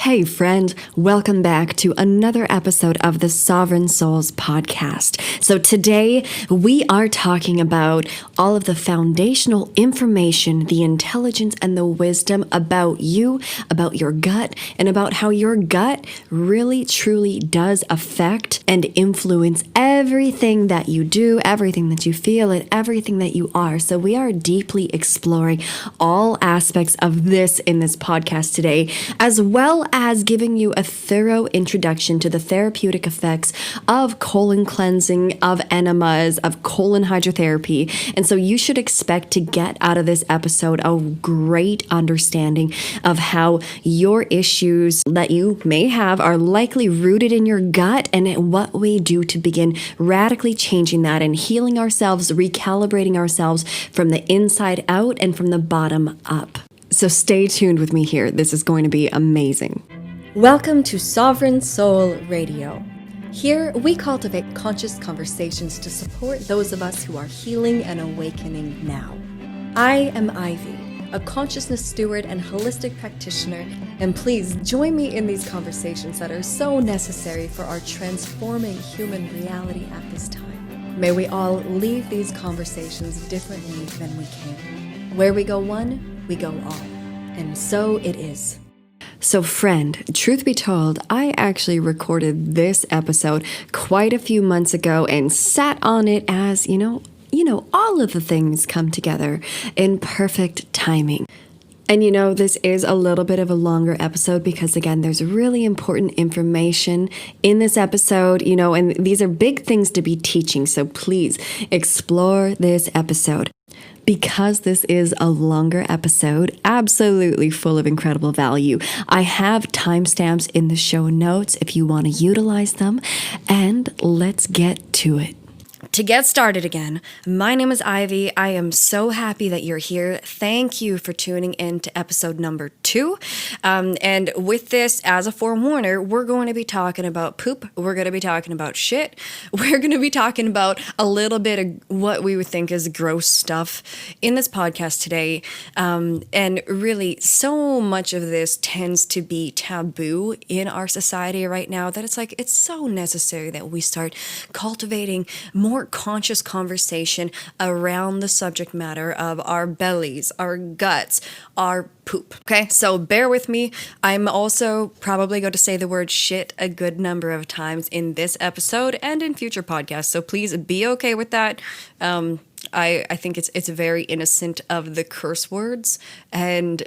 Hey friend, welcome back to another episode of the Sovereign Souls podcast. So today we are talking about all of the foundational information, the intelligence and the wisdom about you, about your gut, and about how your gut really truly does affect and influence everything that you do, everything that you feel, and everything that you are. So we are deeply exploring all aspects of this in this podcast today, as well as giving you a thorough introduction to the therapeutic effects of colon cleansing, of enemas, of colon hydrotherapy. And so you should expect to get out of this episode a great understanding of how your issues that you may have are likely rooted in your gut and what we do to begin radically changing that and healing ourselves, recalibrating ourselves from the inside out and from the bottom up. So stay tuned with me here. This is going to be amazing. Welcome to Sovereign Soul Radio. Here, we cultivate conscious conversations to support those of us who are healing and awakening now. I am Ivy, a consciousness steward and holistic practitioner, and please join me in these conversations that are so necessary for our transforming human reality at this time. May we all leave these conversations differently than we came. Where we go one, we go all. And so it is. So friend, truth be told, I actually recorded this episode quite a few months ago and sat on it as, all of the things come together in perfect timing. And this is a little bit of a longer episode because, again, there's really important information in this episode, and these are big things to be teaching. So please explore this episode. Because this is a longer episode, absolutely full of incredible value, I have timestamps in the show notes if you want to utilize them. And let's get to it. To get started again, my name is Ivy. I am so happy that you're here. Thank you for tuning in to episode number 2. And with this, as a forewarner, we're going to be talking about poop. We're going to be talking about shit. We're going to be talking about a little bit of what we would think is gross stuff in this podcast today. And really, so much of this tends to be taboo in our society right now that it's so necessary that we start cultivating more conscious conversation around the subject matter of our bellies, our guts, our poop. Okay, so bear with me. I'm also probably going to say the word shit a good number of times in this episode and in future podcasts, so please be okay with that. I think it's very innocent of the curse words, and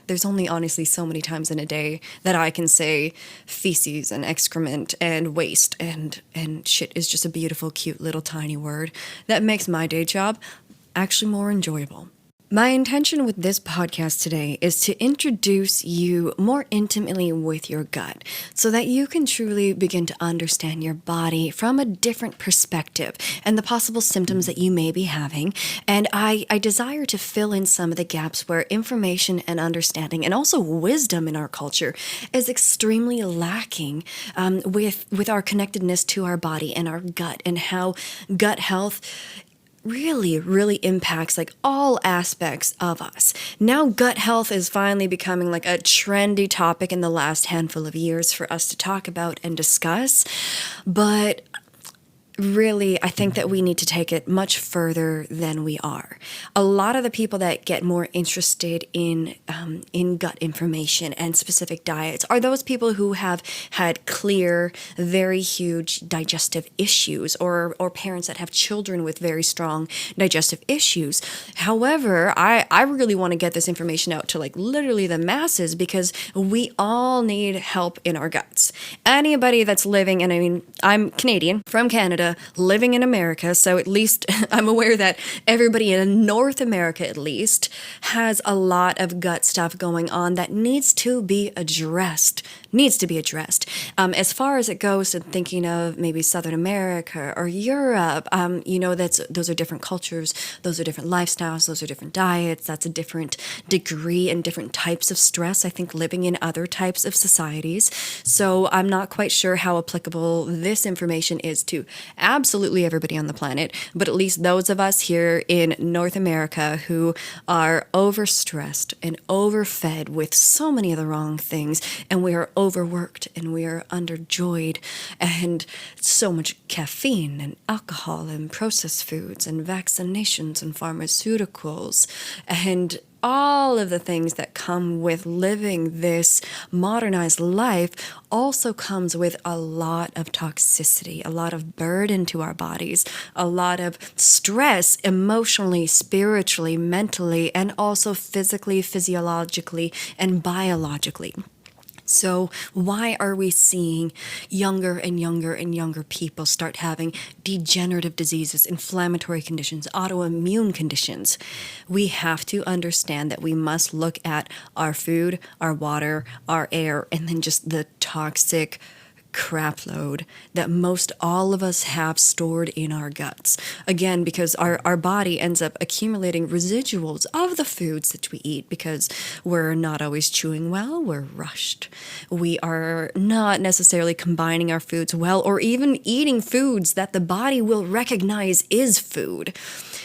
there's only honestly so many times in a day that I can say feces and excrement and waste, and shit is just a beautiful, cute little tiny word that makes my day job actually more enjoyable. My intention with this podcast today is to introduce you more intimately with your gut so that you can truly begin to understand your body from a different perspective and the possible symptoms that you may be having. And I desire to fill in some of the gaps where information and understanding and also wisdom in our culture is extremely lacking with our connectedness to our body and our gut, and how gut health really impacts all aspects of us. Now gut health is finally becoming a trendy topic in the last handful of years for us to talk about and discuss, but really, I think that we need to take it much further than we are. A lot of the people that get more interested in gut information and specific diets are those people who have had clear, very huge digestive issues, or parents that have children with very strong digestive issues. However, I really want to get this information out to literally the masses, because we all need help in our guts. Anybody that's living, and I'm Canadian from Canada, living in America, so at least I'm aware that everybody in North America at least has a lot of gut stuff going on that needs to be addressed. As far as it goes to thinking of maybe Southern America or Europe, those are different cultures, those are different lifestyles, those are different diets. That's a different degree and different types of stress, I think, living in other types of societies. So I'm not quite sure how applicable this information is to absolutely everybody on the planet, but at least those of us here in North America who are overstressed and overfed with so many of the wrong things, and we are overworked and we are underjoyed, and so much caffeine and alcohol and processed foods and vaccinations and pharmaceuticals and all of the things that come with living this modernized life also comes with a lot of toxicity, a lot of burden to our bodies, a lot of stress emotionally, spiritually, mentally, and also physically, physiologically, and biologically. So why are we seeing younger and younger and younger people start having degenerative diseases, inflammatory conditions, autoimmune conditions? We have to understand that we must look at our food, our water, our air, and then just the toxic crap load that most all of us have stored in our guts. Again, because our body ends up accumulating residuals of the foods that we eat because we're not always chewing well, we're rushed. We are not necessarily combining our foods well, or even eating foods that the body will recognize is food.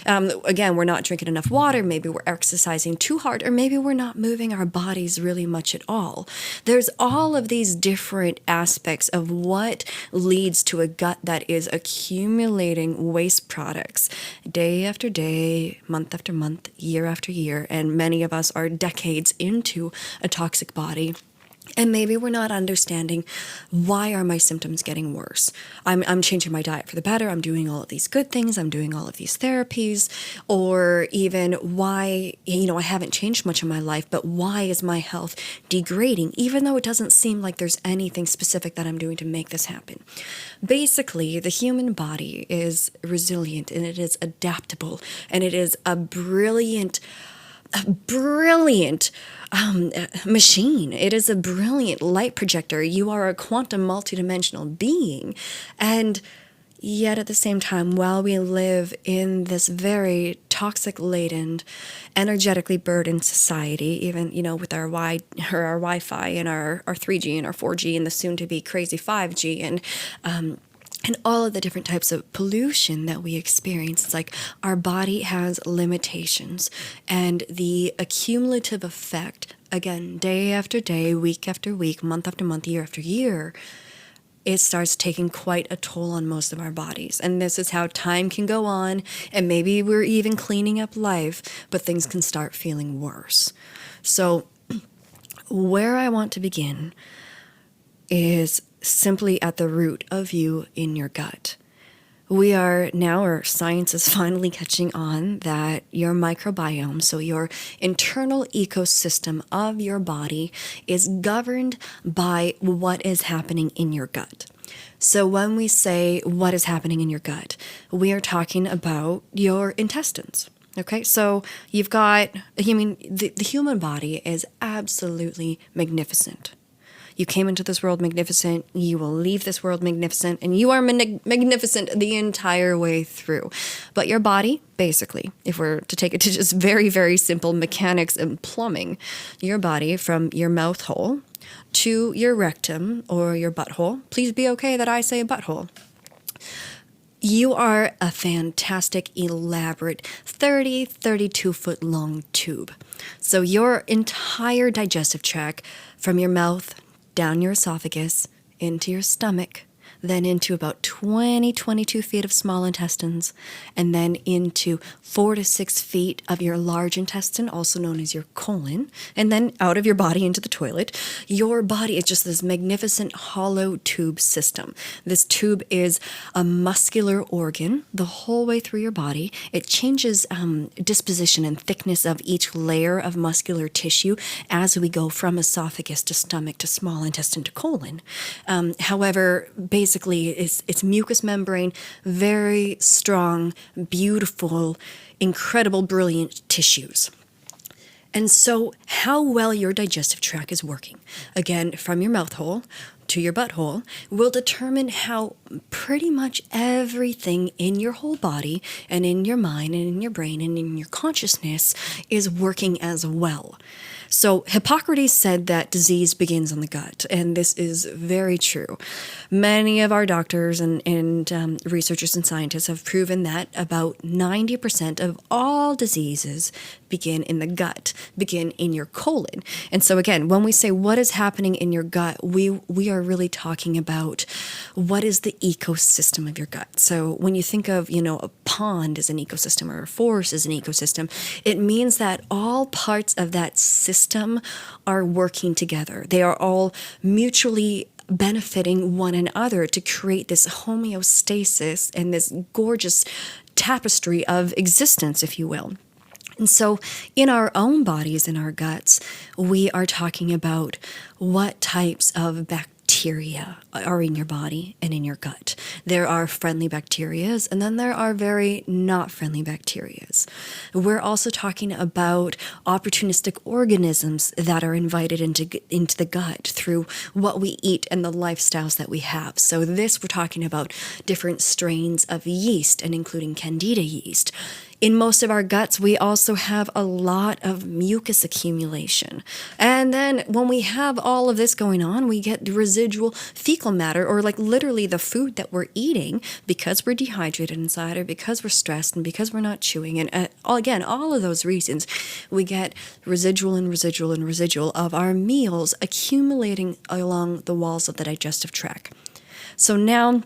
Again, we're not drinking enough water, maybe we're exercising too hard, or maybe we're not moving our bodies really much at all. There's all of these different aspects of what leads to a gut that is accumulating waste products day after day, month after month, year after year, and many of us are decades into a toxic body. And maybe we're not understanding, why are my symptoms getting worse? I'm changing my diet for the better. I'm doing all of these good things. I'm doing all of these therapies. Or even why, I haven't changed much in my life, but why is my health degrading? Even though it doesn't seem like there's anything specific that I'm doing to make this happen. Basically, the human body is resilient and it is adaptable and it is a brilliant machine. It is a brilliant light projector. You are a quantum multidimensional being. And yet at the same time, while we live in this very toxic laden, energetically burdened society, even, with our Wi-Fi and our 3G and our 4G and the soon to be crazy 5G and all of the different types of pollution that we experience. It's like our body has limitations, and the accumulative effect, again, day after day, week after week, month after month, year after year, it starts taking quite a toll on most of our bodies. And this is how time can go on, and maybe we're even cleaning up life, but things can start feeling worse. So where I want to begin is simply at the root of you in your gut. We are now, or science is finally catching on, that your microbiome, so your internal ecosystem of your body, is governed by what is happening in your gut. So when we say what is happening in your gut, we are talking about your intestines. Okay, so you've got, the human body is absolutely magnificent. You came into this world magnificent, you will leave this world magnificent, and you are magnificent the entire way through. But your body, basically, if we're to take it to just very, very simple mechanics and plumbing, your body from your mouth hole to your rectum or your butthole, please be okay that I say butthole, you are a fantastic, elaborate 32 foot long tube. So your entire digestive tract from your mouth down your esophagus, into your stomach, then into about 22 feet of small intestines, and then into 4 to 6 feet of your large intestine, also known as your colon, and then out of your body into the toilet. Your body is just this magnificent hollow tube system. This tube is a muscular organ the whole way through your body. It changes disposition and thickness of each layer of muscular tissue as we go from esophagus to stomach to small intestine to colon. However, basically, it's mucous membrane, very strong, beautiful, incredible, brilliant tissues. And so how well your digestive tract is working, again, from your mouth hole to your butthole, will determine how pretty much everything in your whole body and in your mind and in your brain and in your consciousness is working as well. So Hippocrates said that disease begins in the gut, and this is very true. Many of our doctors and researchers and scientists have proven that about 90% of all diseases begin in the gut, begin in your colon. And so again, when we say what is happening in your gut, we are really talking about what is the ecosystem of your gut. So when you think of, a pond as an ecosystem or a forest as an ecosystem, it means that all parts of that system are working together. They are all mutually benefiting one another to create this homeostasis and this gorgeous tapestry of existence, if you will. And so in our own bodies, in our guts, we are talking about what types of bacteria are in your body and in your gut. There are friendly bacterias, and then there are very not friendly bacterias. We're also talking about opportunistic organisms that are invited into the gut through what we eat and the lifestyles that we have. So we're talking about different strains of yeast, and including candida yeast. In most of our guts, we also have a lot of mucus accumulation. And then when we have all of this going on, we get residual fecal matter, or like literally the food that we're eating, because we're dehydrated inside, or because we're stressed, and because we're not chewing. And all of those reasons, we get residual of our meals accumulating along the walls of the digestive tract. So now,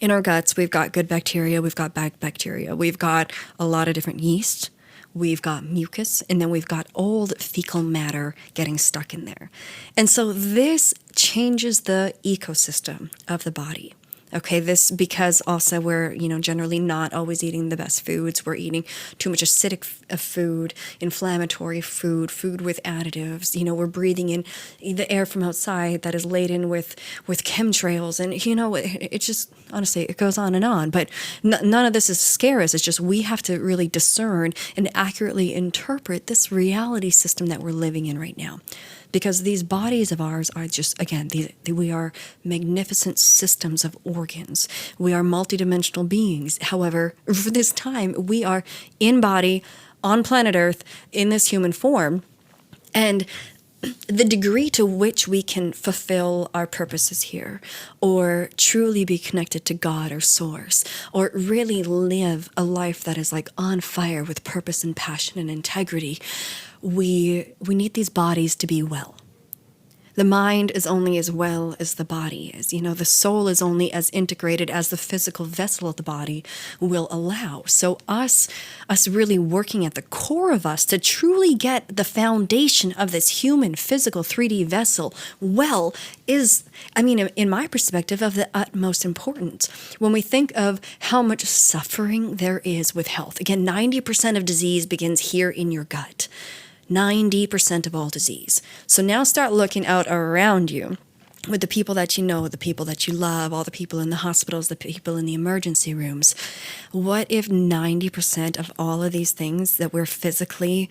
in our guts, we've got good bacteria, we've got bad bacteria, we've got a lot of different yeast, we've got mucus, and then we've got old fecal matter getting stuck in there. And so this changes the ecosystem of the body. Okay, this because also we're, generally not always eating the best foods. We're eating too much acidic food, inflammatory food with additives. We're breathing in the air from outside that is laden with chemtrails. And, it just, honestly, it goes on and on. But none of this is scare us. It's just we have to really discern and accurately interpret this reality system that we're living in right now. Because these bodies of ours are just, again, we are magnificent systems of organs. We are multidimensional beings. However, for this time, we are in body, on planet Earth, in this human form. And the degree to which we can fulfill our purposes here, or truly be connected to God or Source, or really live a life that is like on fire with purpose and passion and integrity, we need these bodies to be well. The mind is only as well as the body is. The soul is only as integrated as the physical vessel of the body will allow. So us really working at the core of us to truly get the foundation of this human physical 3D vessel well is, in my perspective, of the utmost importance. When we think of how much suffering there is with health, again, 90% of disease begins here in your gut. 90% of all disease. So now start looking out around you with the people that you know, the people that you love, all the people in the hospitals, the people in the emergency rooms. What if 90% of all of these things that we're physiologically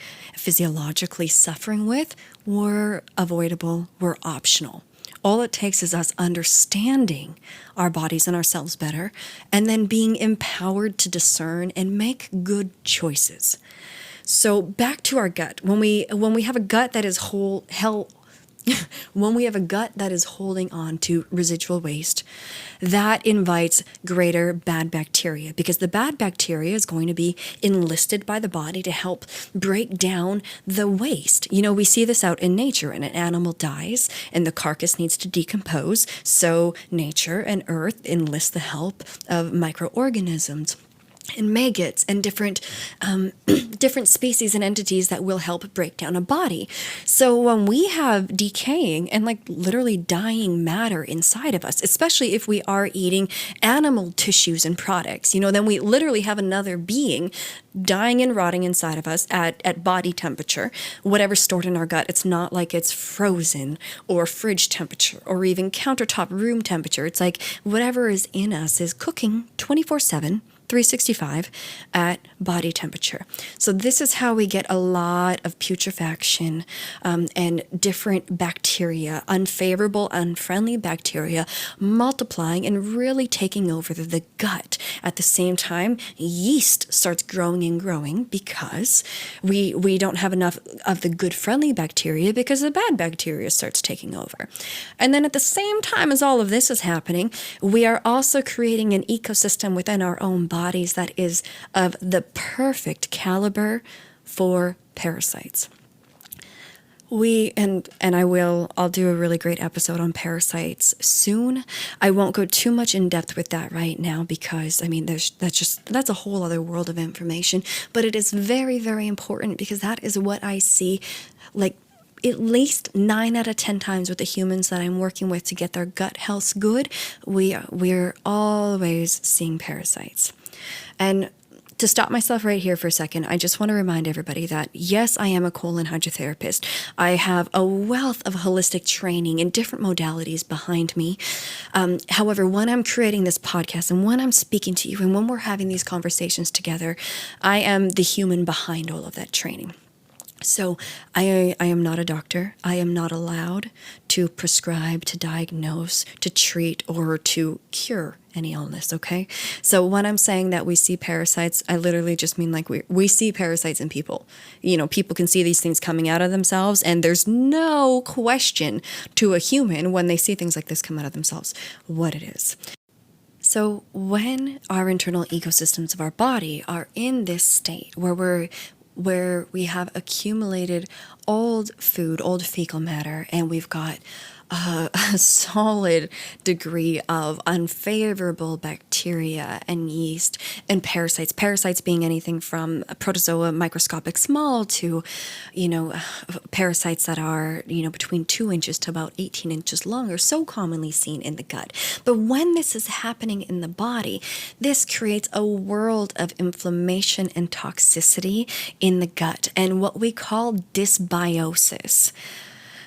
suffering with were avoidable, were optional? All it takes is us understanding our bodies and ourselves better, and then being empowered to discern and make good choices. So back to our gut. When we have a gut that is when we have a gut that is holding on to residual waste, that invites greater bad bacteria, because the bad bacteria is going to be enlisted by the body to help break down the waste. We see this out in nature, and an animal dies and the carcass needs to decompose. So nature and earth enlist the help of microorganisms and maggots and different species and entities that will help break down a body. So when we have decaying and literally dying matter inside of us, especially if we are eating animal tissues and products, then we literally have another being dying and rotting inside of us at body temperature. Whatever's stored in our gut, it's not like it's frozen or fridge temperature or even countertop room temperature. It's like whatever is in us is cooking 24/7. 365 at body temperature. So this is how we get a lot of putrefaction and different bacteria, unfavorable, unfriendly bacteria multiplying and really taking over the gut. At the same time, yeast starts growing and growing because we don't have enough of the good friendly bacteria because the bad bacteria starts taking over. And then at the same time as all of this is happening, we are also creating an ecosystem within our own bodies that is of the perfect caliber for parasites. I'll do a really great episode on parasites soon. I won't go too much in depth with that right now because that's a whole other world of information, but it is very, very important because that is what I see like at least 9 out of 10 times with the humans that I'm working with to get their gut health good. We're always seeing parasites. And to stop myself right here for a second, I just want to remind everybody that, yes, I am a colon hydrotherapist. I have a wealth of holistic training in different modalities behind me. However, when I'm creating this podcast and when I'm speaking to you and when we're having these conversations together, I am the human behind all of that training. So I am not a doctor. I am not allowed to prescribe, to diagnose, to treat, or to cure any illness, okay? So when I'm saying that we see parasites, I literally just mean like we see parasites in people. You know, people can see these things coming out of themselves, and there's no question to a human when they see things like this come out of themselves what it is. So when our internal ecosystems of our body are in this state where we have accumulated old food, old fecal matter, and we've got a solid degree of unfavorable bacteria and yeast and parasites. Parasites being anything from protozoa microscopic small to, parasites that are, between 2 inches to about 18 inches long are so commonly seen in the gut. But when this is happening in the body, this creates a world of inflammation and toxicity in the gut and what we call disbiosis.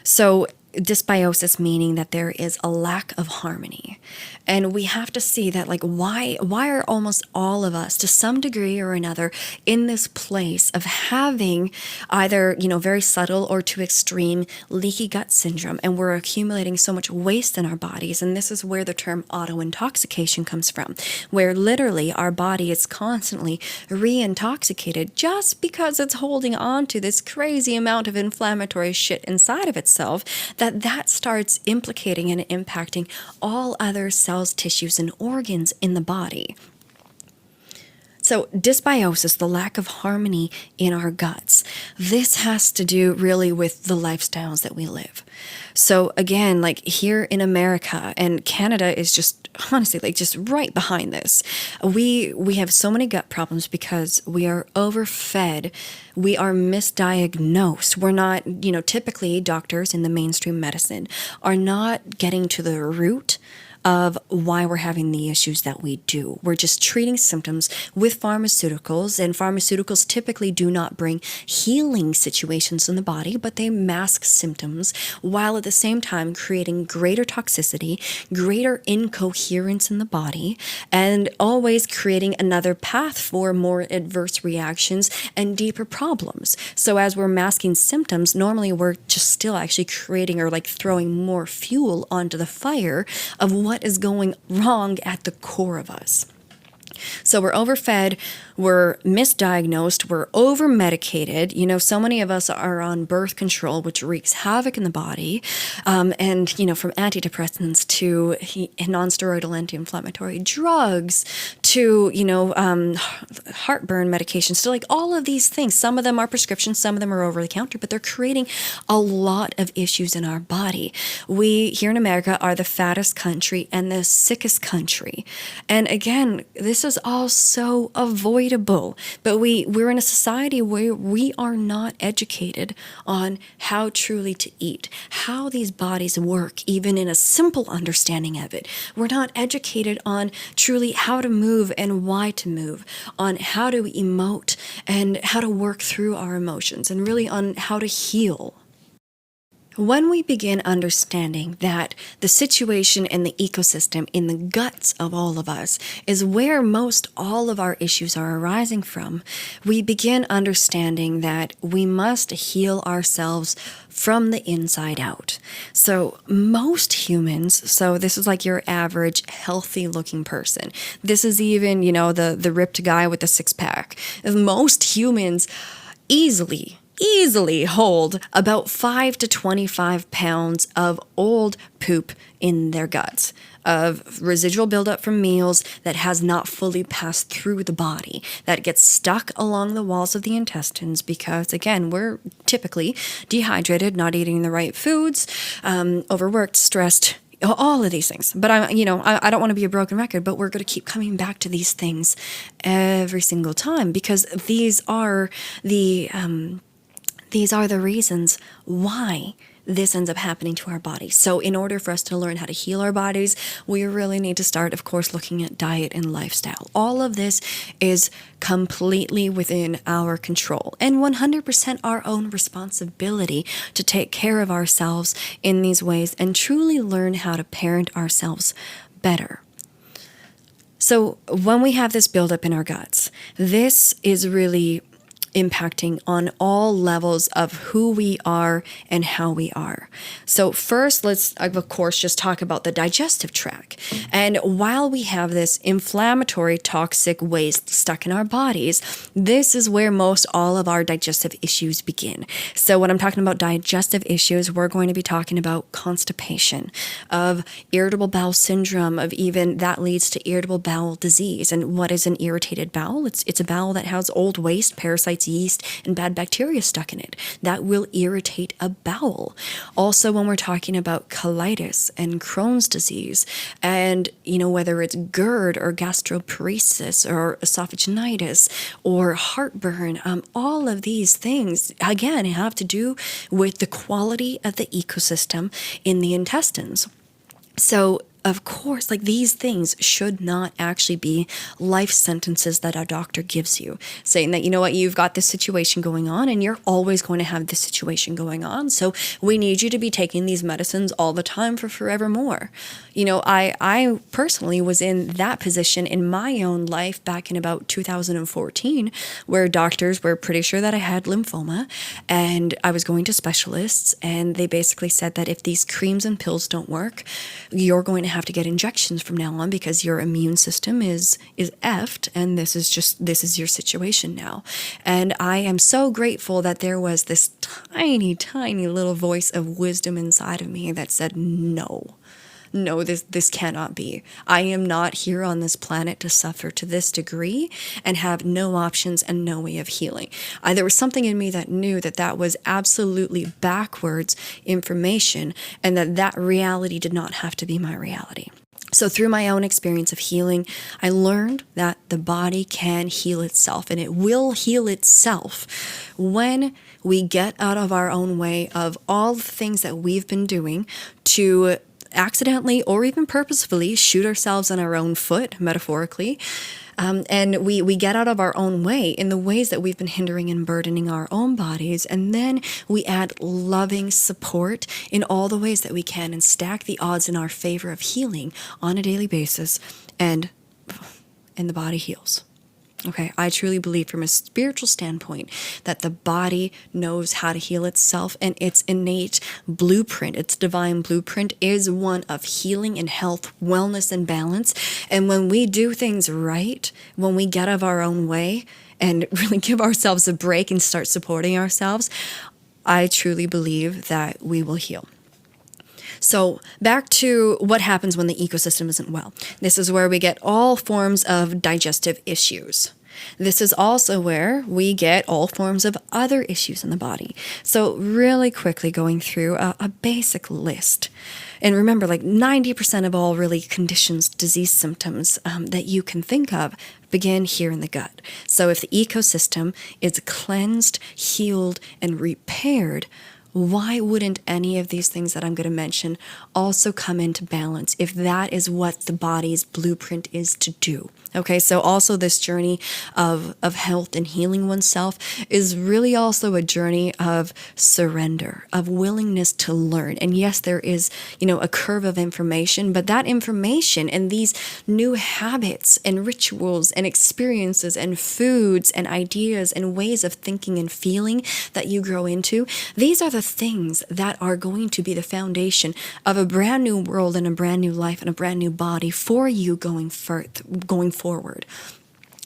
So dysbiosis meaning that there is a lack of harmony. And we have to see that, like, why are almost all of us to some degree or another in this place of having either, very subtle or to extreme leaky gut syndrome, and we're accumulating so much waste in our bodies. And this is where the term auto-intoxication comes from, where literally our body is constantly re-intoxicated just because it's holding on to this crazy amount of inflammatory shit inside of itself that starts implicating and impacting all other cells, tissues, and organs in the body. So dysbiosis, the lack of harmony in our guts, this has to do really with the lifestyles that we live. So again, like here in America, and Canada is just honestly like just right behind this. We have so many gut problems because we are overfed. We are misdiagnosed. We're not, typically doctors in the mainstream medicine are not getting to the root of why we're having the issues that we do. We're just treating symptoms with pharmaceuticals, and pharmaceuticals typically do not bring healing situations in the body, but they mask symptoms while at the same time creating greater toxicity, greater incoherence in the body, and always creating another path for more adverse reactions and deeper problems. So as we're masking symptoms, normally we're just still actually creating or like throwing more fuel onto the fire of what is going wrong at the core of us. So we're overfed, we're misdiagnosed, we're over-medicated. So many of us are on birth control, which wreaks havoc in the body. And, from antidepressants to non-steroidal anti-inflammatory drugs to, heartburn medications, to like all of these things. Some of them are prescriptions, some of them are over-the-counter, but they're creating a lot of issues in our body. We, here in America, are the fattest country and the sickest country. And again, this is all so avoidable, but we're in a society where we are not educated on how truly to eat, how these bodies work, even in a simple understanding of it. We're not educated on truly how to move and why to move, on how to emote and how to work through our emotions, and really on how to heal. When we begin understanding that the situation in the ecosystem, in the guts of all of us, is where most all of our issues are arising from, we begin understanding that we must heal ourselves from the inside out. So most humans, so this is like your average healthy looking person. This is even, the ripped guy with the six pack. Most humans easily hold about 5 to 25 pounds of old poop in their guts, of residual buildup from meals that has not fully passed through the body, that gets stuck along the walls of the intestines because, again, we're typically dehydrated, not eating the right foods, overworked, stressed, all of these things. But I don't want to be a broken record, but we're going to keep coming back to these things every single time because these are the reasons why this ends up happening to our bodies. So in order for us to learn how to heal our bodies, we really need to start, of course, looking at diet and lifestyle. All of this is completely within our control and 100% our own responsibility to take care of ourselves in these ways and truly learn how to parent ourselves better. So when we have this buildup in our guts, this is really impacting on all levels of who we are and how we are. So first, let's, of course, just talk about the digestive tract. And while we have this inflammatory, toxic waste stuck in our bodies, this is where most all of our digestive issues begin. So when I'm talking about digestive issues, we're going to be talking about constipation, of irritable bowel syndrome, of even that leads to irritable bowel disease. And what is an irritated bowel? It's a bowel that has old waste, parasites, yeast, and bad bacteria stuck in it. That will irritate a bowel. Also, when we're talking about colitis and Crohn's disease, and whether it's GERD or gastroparesis or esophagitis or heartburn, all of these things, again, have to do with the quality of the ecosystem in the intestines. So, of course, these things should not actually be life sentences that a doctor gives you, saying that, you've got this situation going on and you're always going to have this situation going on. So we need you to be taking these medicines all the time for forevermore. I personally was in that position in my own life back in about 2014, where doctors were pretty sure that I had lymphoma, and I was going to specialists, and they basically said that if these creams and pills don't work, you're going to have to get injections from now on because your immune system is effed, and this is your situation now. And I am so grateful that there was this tiny little voice of wisdom inside of me that said, no, this cannot be. I am not here on this planet to suffer to this degree and have no options and no way of healing. There was something in me that knew that was absolutely backwards information, and that reality did not have to be my reality. So through my own experience of healing, I learned that the body can heal itself, and it will heal itself when we get out of our own way of all the things that we've been doing to accidentally or even purposefully shoot ourselves in our own foot, metaphorically. And we get out of our own way in the ways that we've been hindering and burdening our own bodies. And then we add loving support in all the ways that we can and stack the odds in our favor of healing on a daily basis. And the body heals. Okay, I truly believe from a spiritual standpoint that the body knows how to heal itself, and its innate blueprint, its divine blueprint, is one of healing and health, wellness and balance. And when we do things right, when we get out of our own way and really give ourselves a break and start supporting ourselves, I truly believe that we will heal. So back to what happens when the ecosystem isn't well. This is where we get all forms of digestive issues. This is also where we get all forms of other issues in the body. So really quickly going through a basic list. And remember, 90% of all really conditions, disease symptoms that you can think of begin here in the gut. So if the ecosystem is cleansed, healed, and repaired, why wouldn't any of these things that I'm going to mention also come into balance if that is what the body's blueprint is to do? Okay, so also this journey of health and healing oneself is really also a journey of surrender, of willingness to learn. And yes, there is, a curve of information, but that information and these new habits and rituals and experiences and foods and ideas and ways of thinking and feeling that you grow into, these are the things that are going to be the foundation of a brand new world and a brand new life and a brand new body for you going forward.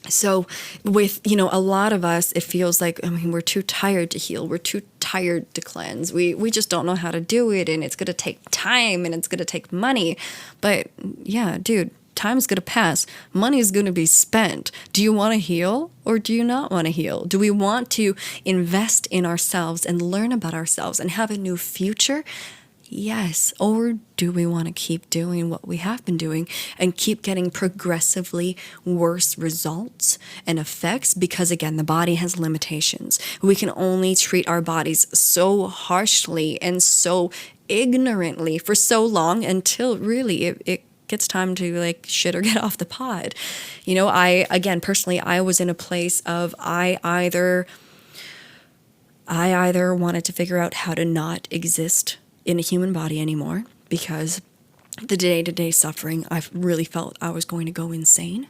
So with, a lot of us, it feels like, we're too tired to heal. We're too tired to cleanse. We just don't know how to do it, and it's going to take time and it's going to take money. But yeah, dude, time's going to pass. Money is going to be spent. Do you want to heal or do you not want to heal? Do we want to invest in ourselves and learn about ourselves and have a new future? Yes. Or do we want to keep doing what we have been doing and keep getting progressively worse results and effects? Because again, the body has limitations. We can only treat our bodies so harshly and so ignorantly for so long until really it gets time to shit or get off the pot. Personally, I was in a place of I either wanted to figure out how to not exist in a human body anymore, because the day-to-day suffering, I really felt I was going to go insane,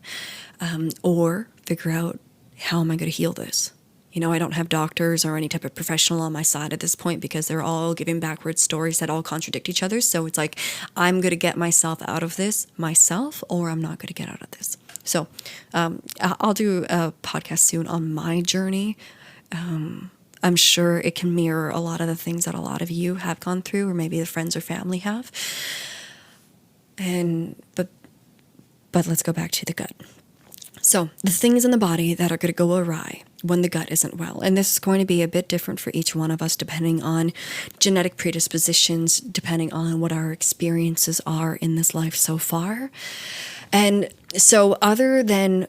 or figure out how am I going to heal this. I don't have doctors or any type of professional on my side at this point because they're all giving backwards stories that all contradict each other. So it's like, I'm going to get myself out of this myself, or I'm not going to get out of this. So I'll do a podcast soon on my journey. I'm sure it can mirror a lot of the things that a lot of you have gone through, or maybe the friends or family have. But let's go back to the gut. So the things in the body that are going to go awry when the gut isn't well. And this is going to be a bit different for each one of us, depending on genetic predispositions, depending on what our experiences are in this life so far. And so other than,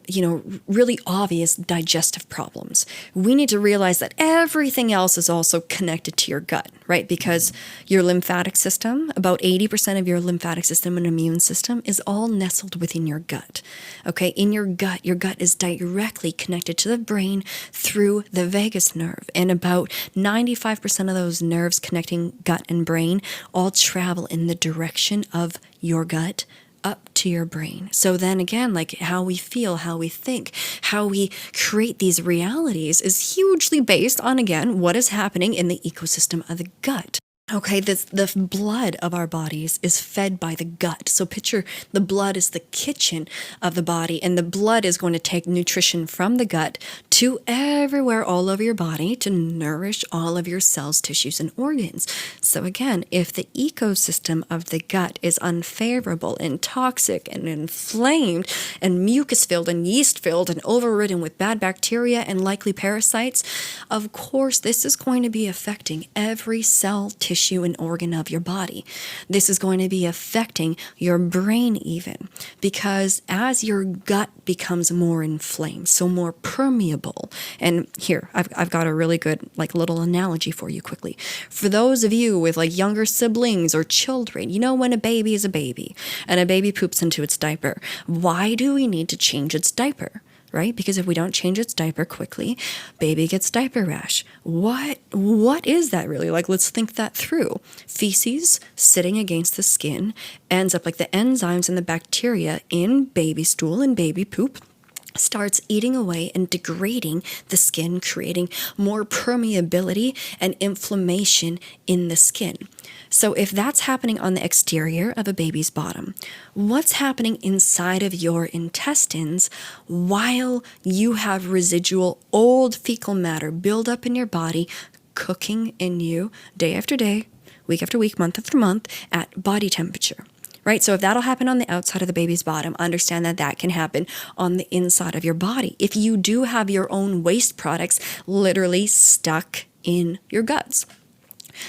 really obvious digestive problems, we need to realize that everything else is also connected to your gut, right? Because your lymphatic system, about 80% of your lymphatic system and immune system is all nestled within your gut. Okay, in your gut is directly connected to the brain through the vagus nerve. And about 95% of those nerves connecting gut and brain all travel in the direction of your gut up to your brain. So then again, how we feel, how we think, how we create these realities is hugely based on, again, what is happening in the ecosystem of the gut. Okay, the blood of our bodies is fed by the gut. So picture the blood is the kitchen of the body, and the blood is going to take nutrition from the gut to everywhere all over your body to nourish all of your cells, tissues, and organs. So again, if the ecosystem of the gut is unfavorable and toxic and inflamed and mucus-filled and yeast-filled and overridden with bad bacteria and likely parasites, of course, this is going to be affecting every cell, tissue, and organ of your body. This is going to be affecting your brain even, because as your gut becomes more inflamed, so more permeable, and here, I've got a really good little analogy for you quickly. For those of you with younger siblings or children, when a baby is a baby and a baby poops into its diaper, why do we need to change its diaper? Right? Because if we don't change its diaper quickly, baby gets diaper rash. What is that really? Let's think that through. Feces sitting against the skin ends up the enzymes and the bacteria in baby stool and baby poop starts eating away and degrading the skin, creating more permeability and inflammation in the skin. So if that's happening on the exterior of a baby's bottom, what's happening inside of your intestines while you have residual old fecal matter build up in your body, cooking in you day after day, week after week, month after month at body temperature? Right? So if that'll happen on the outside of the baby's bottom, understand that that can happen on the inside of your body. If you do have your own waste products literally stuck in your guts.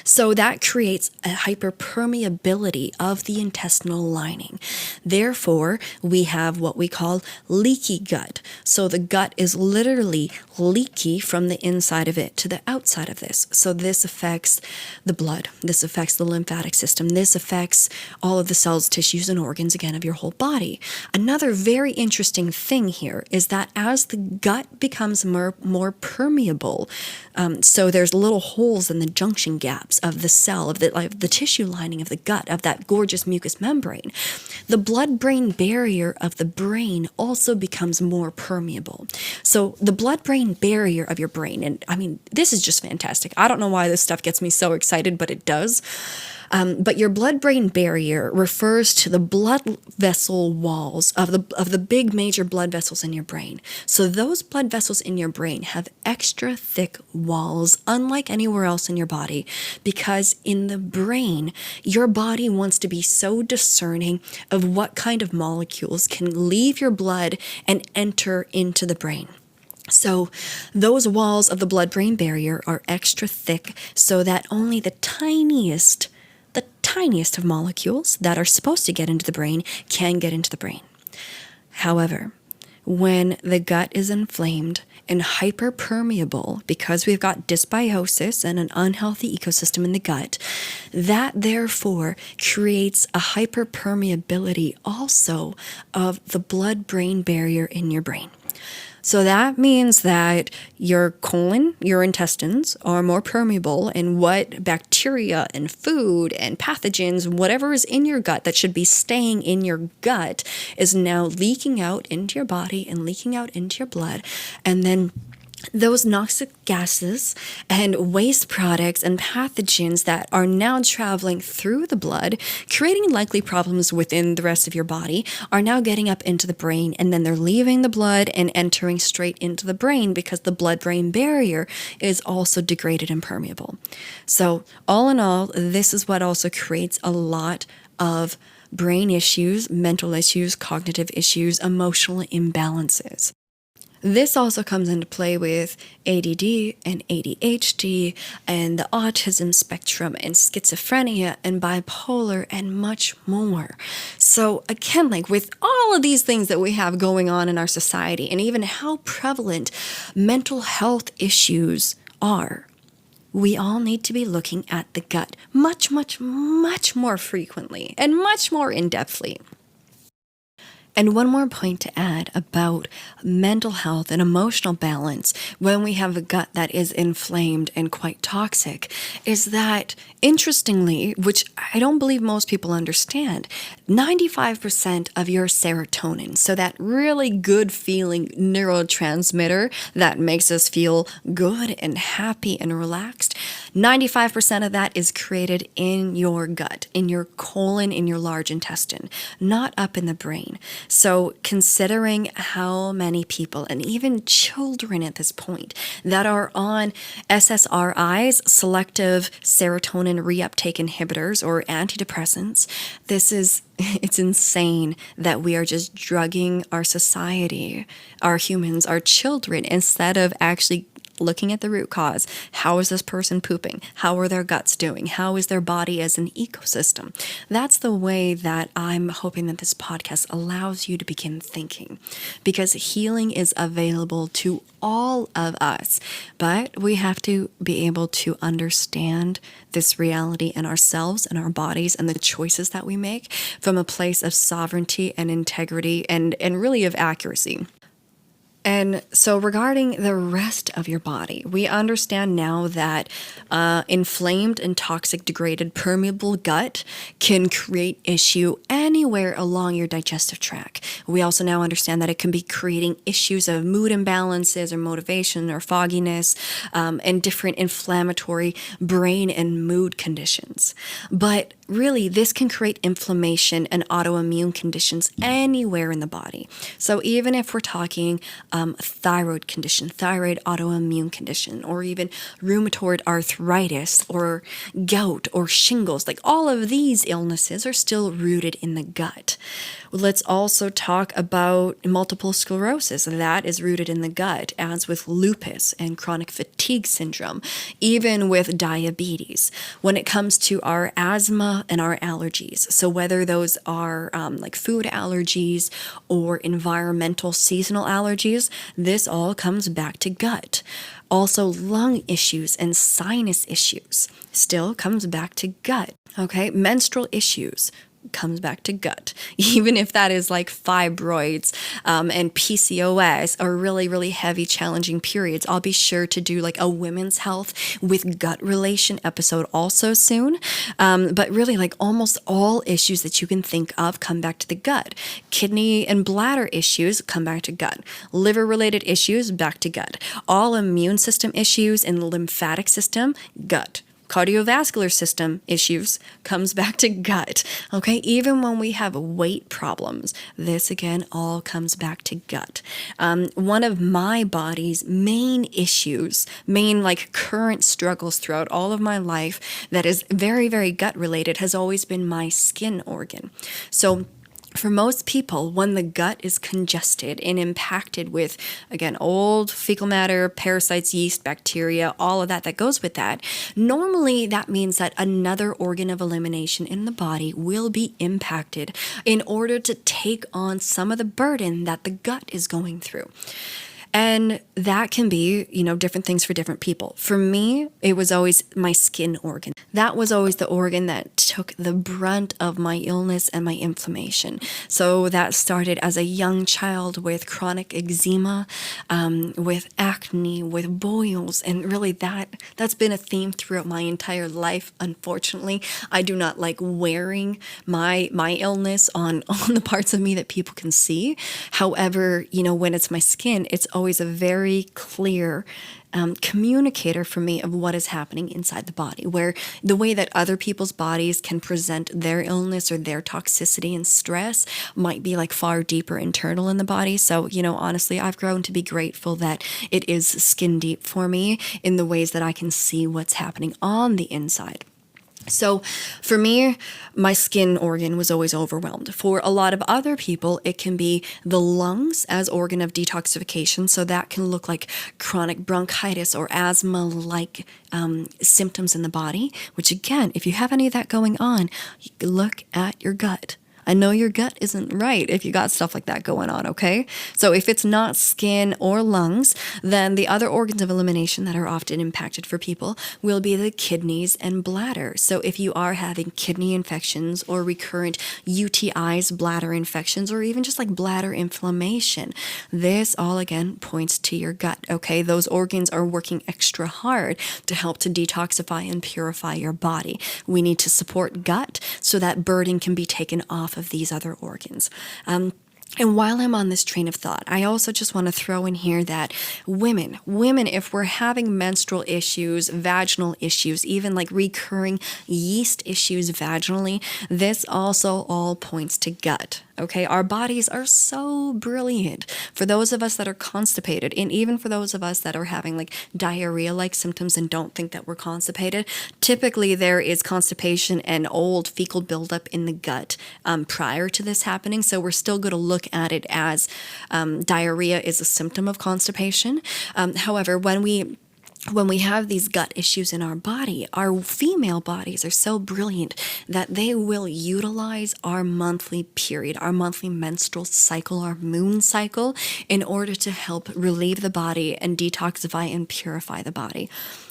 So that creates a hyperpermeability of the intestinal lining. Therefore, we have what we call leaky gut. So the gut is literally leaky from the inside of it to the outside of this. So this affects the blood. This affects the lymphatic system. This affects all of the cells, tissues, and organs, again, of your whole body. Another very interesting thing here is that as the gut becomes more permeable, so there's little holes in the junction gaps of the cell, of the tissue lining of the gut, of that gorgeous mucous membrane, the blood-brain barrier of the brain also becomes more permeable. So the blood-brain barrier of your brain, and I mean, this is just fantastic. I don't know why this stuff gets me so excited, but it does. But your blood-brain barrier refers to the blood vessel walls of the big major blood vessels in your brain. So those blood vessels in your brain have extra thick walls, unlike anywhere else in your body, because in the brain, your body wants to be so discerning of what kind of molecules can leave your blood and enter into the brain. So those walls of the blood-brain barrier are extra thick so that only the tiniest of molecules that are supposed to get into the brain can get into the brain. However, when the gut is inflamed and hyperpermeable, because we've got disbiosis and an unhealthy ecosystem in the gut, that therefore creates a hyperpermeability also of the blood-brain barrier in your brain. So that means that your colon, your intestines are more permeable, and what bacteria and food and pathogens, whatever is in your gut that should be staying in your gut, is now leaking out into your body and leaking out into your blood. And then those noxious gases and waste products and pathogens that are now traveling through the blood, creating likely problems within the rest of your body, are now getting up into the brain, and then they're leaving the blood and entering straight into the brain because the blood-brain barrier is also degraded and permeable. So all in all, this is what also creates a lot of brain issues, mental issues, cognitive issues, emotional imbalances. This also comes into play with ADD and ADHD and the autism spectrum and schizophrenia and bipolar and much more. So again, like with all of these things that we have going on in our society, and even how prevalent mental health issues are, we all need to be looking at the gut much, much, much more frequently and much more in-depthly. And one more point to add about mental health and emotional balance when we have a gut that is inflamed and quite toxic is that, interestingly, which I don't believe most people understand, 95% of your serotonin, so that really good feeling neurotransmitter that makes us feel good and happy and relaxed, 95% of that is created in your gut, in your colon, in your large intestine, not up in the brain. So considering how many people, and even children at this point, that are on SSRIs, selective serotonin reuptake inhibitors or antidepressants, it's insane that we are just drugging our society, our humans, our children, instead of actually looking at the root cause. How is this person pooping? How are their guts doing? How is their body as an ecosystem? That's the way that I'm hoping that this podcast allows you to begin thinking, because healing is available to all of us, but we have to be able to understand this reality in ourselves and our bodies and the choices that we make from a place of sovereignty and integrity and really of accuracy. And so regarding the rest of your body, we understand now that inflamed and toxic, degraded, permeable gut can create issue anywhere along your digestive tract. We also now understand that it can be creating issues of mood imbalances or motivation or fogginess and different inflammatory brain and mood conditions. But really, this can create inflammation and autoimmune conditions anywhere in the body. So even if we're talking thyroid condition, thyroid autoimmune condition, or even rheumatoid arthritis or gout or shingles, like all of these illnesses are still rooted in the gut. Let's also talk about multiple sclerosis. That is rooted in the gut, as with lupus and chronic fatigue syndrome, even with diabetes. When it comes to our asthma and our allergies, so whether those are like food allergies or environmental seasonal allergies, this all comes back to gut. Also, lung issues and sinus issues still comes back to gut. Okay, menstrual issues comes back to gut, even if that is like fibroids and PCOS or really, really heavy, challenging periods. I'll be sure to do like a women's health with gut relation episode also soon. But really, like almost all issues that you can think of come back to the gut. Kidney and bladder issues come back to gut. Liver related issues, back to gut. All immune system issues in the lymphatic system, gut. Cardiovascular system issues comes back to gut. Okay, even when we have weight problems, this again all comes back to gut. One of my body's main issues, main like current struggles throughout all of my life that is very, very gut related has always been my skin organ. So for most people, when the gut is congested and impacted with, again, old fecal matter, parasites, yeast, bacteria, all of that goes with that, normally that means that another organ of elimination in the body will be impacted in order to take on some of the burden that the gut is going through. And that can be, different things for different people. For me, it was always my skin organ. That was always the organ that took the brunt of my illness and my inflammation. So that started as a young child with chronic eczema, with acne, with boils. And really that's been a theme throughout my entire life. Unfortunately, I do not like wearing my illness on the parts of me that people can see. However, when it's my skin, it's always a very clear communicator for me of what is happening inside the body, where the way that other people's bodies can present their illness or their toxicity and stress might be like far deeper internal in the body. So, honestly, I've grown to be grateful that it is skin deep for me in the ways that I can see what's happening on the inside. So for me, my skin organ was always overwhelmed. For a lot of other people, it can be the lungs as organ of detoxification. So that can look like chronic bronchitis or asthma-like symptoms in the body, which again, if you have any of that going on, look at your gut. I know your gut isn't right if you got stuff like that going on, okay? So if it's not skin or lungs, then the other organs of elimination that are often impacted for people will be the kidneys and bladder. So if you are having kidney infections or recurrent UTIs, bladder infections, or even just like bladder inflammation, this all again points to your gut, okay? Those organs are working extra hard to help to detoxify and purify your body. We need to support gut so that burden can be taken off of these other organs. And while I'm on this train of thought, I also just want to throw in here that women, if we're having menstrual issues, vaginal issues, even like recurring yeast issues vaginally, this also all points to gut. Okay, our bodies are so brilliant. For those of us that are constipated, and even for those of us that are having like diarrhea-like symptoms and don't think that we're constipated, typically there is constipation and old fecal buildup in the gut prior to this happening. So we're still going to look at it as diarrhea is a symptom of constipation. However, when we have these gut issues in our body, our female bodies are so brilliant that they will utilize our monthly period, our monthly menstrual cycle, our moon cycle, in order to help relieve the body and detoxify and purify the body.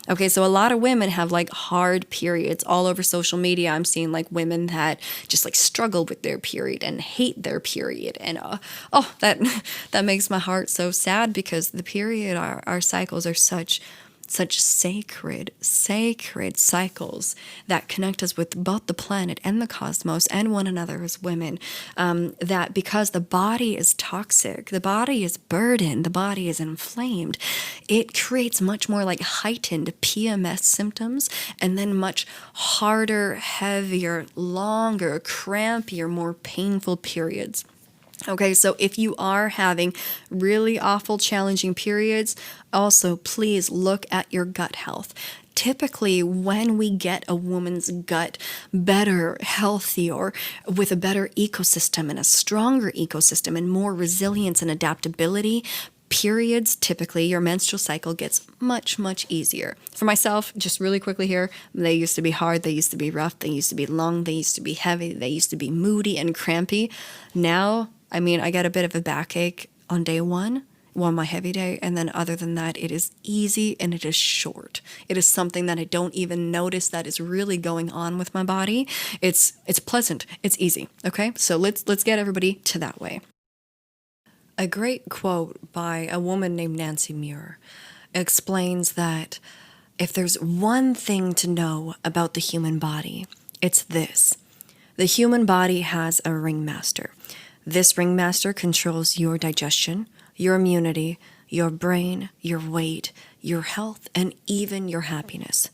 Okay, so a lot of women have like hard periods. All over social media, I'm seeing like women that just like struggle with their period and hate their period. And that makes my heart so sad, because the period, our cycles are such sacred cycles that connect us with both the planet and the cosmos and one another as women, that because the body is toxic, the body is burdened, the body is inflamed, it creates much more like heightened PMS symptoms, and then much harder, heavier, longer, crampier, more painful periods. Okay, so if you are having really awful, challenging periods, also please look at your gut health. typically when we get a woman's gut better, healthier, with a better ecosystem and a stronger ecosystem and more resilience and adaptability, periods, typically your menstrual cycle gets much, much easier. For myself, just really quickly here, they used to be hard, they used to be rough, they used to be long, they used to be heavy, they used to be moody and crampy. Now, I mean, I get a bit of a backache on day one my heavy day, and then other than that, it is easy and it is short. It is something that I don't even notice that is really going on with my body. It's pleasant, it's easy. Okay, so let's get everybody to that way. A great quote by a woman named Nancy Muir explains that if there's one thing to know about the human body, it's this. The human body has a ringmaster. This ringmaster controls your digestion, your immunity, your brain, your weight, your health, and even your happiness.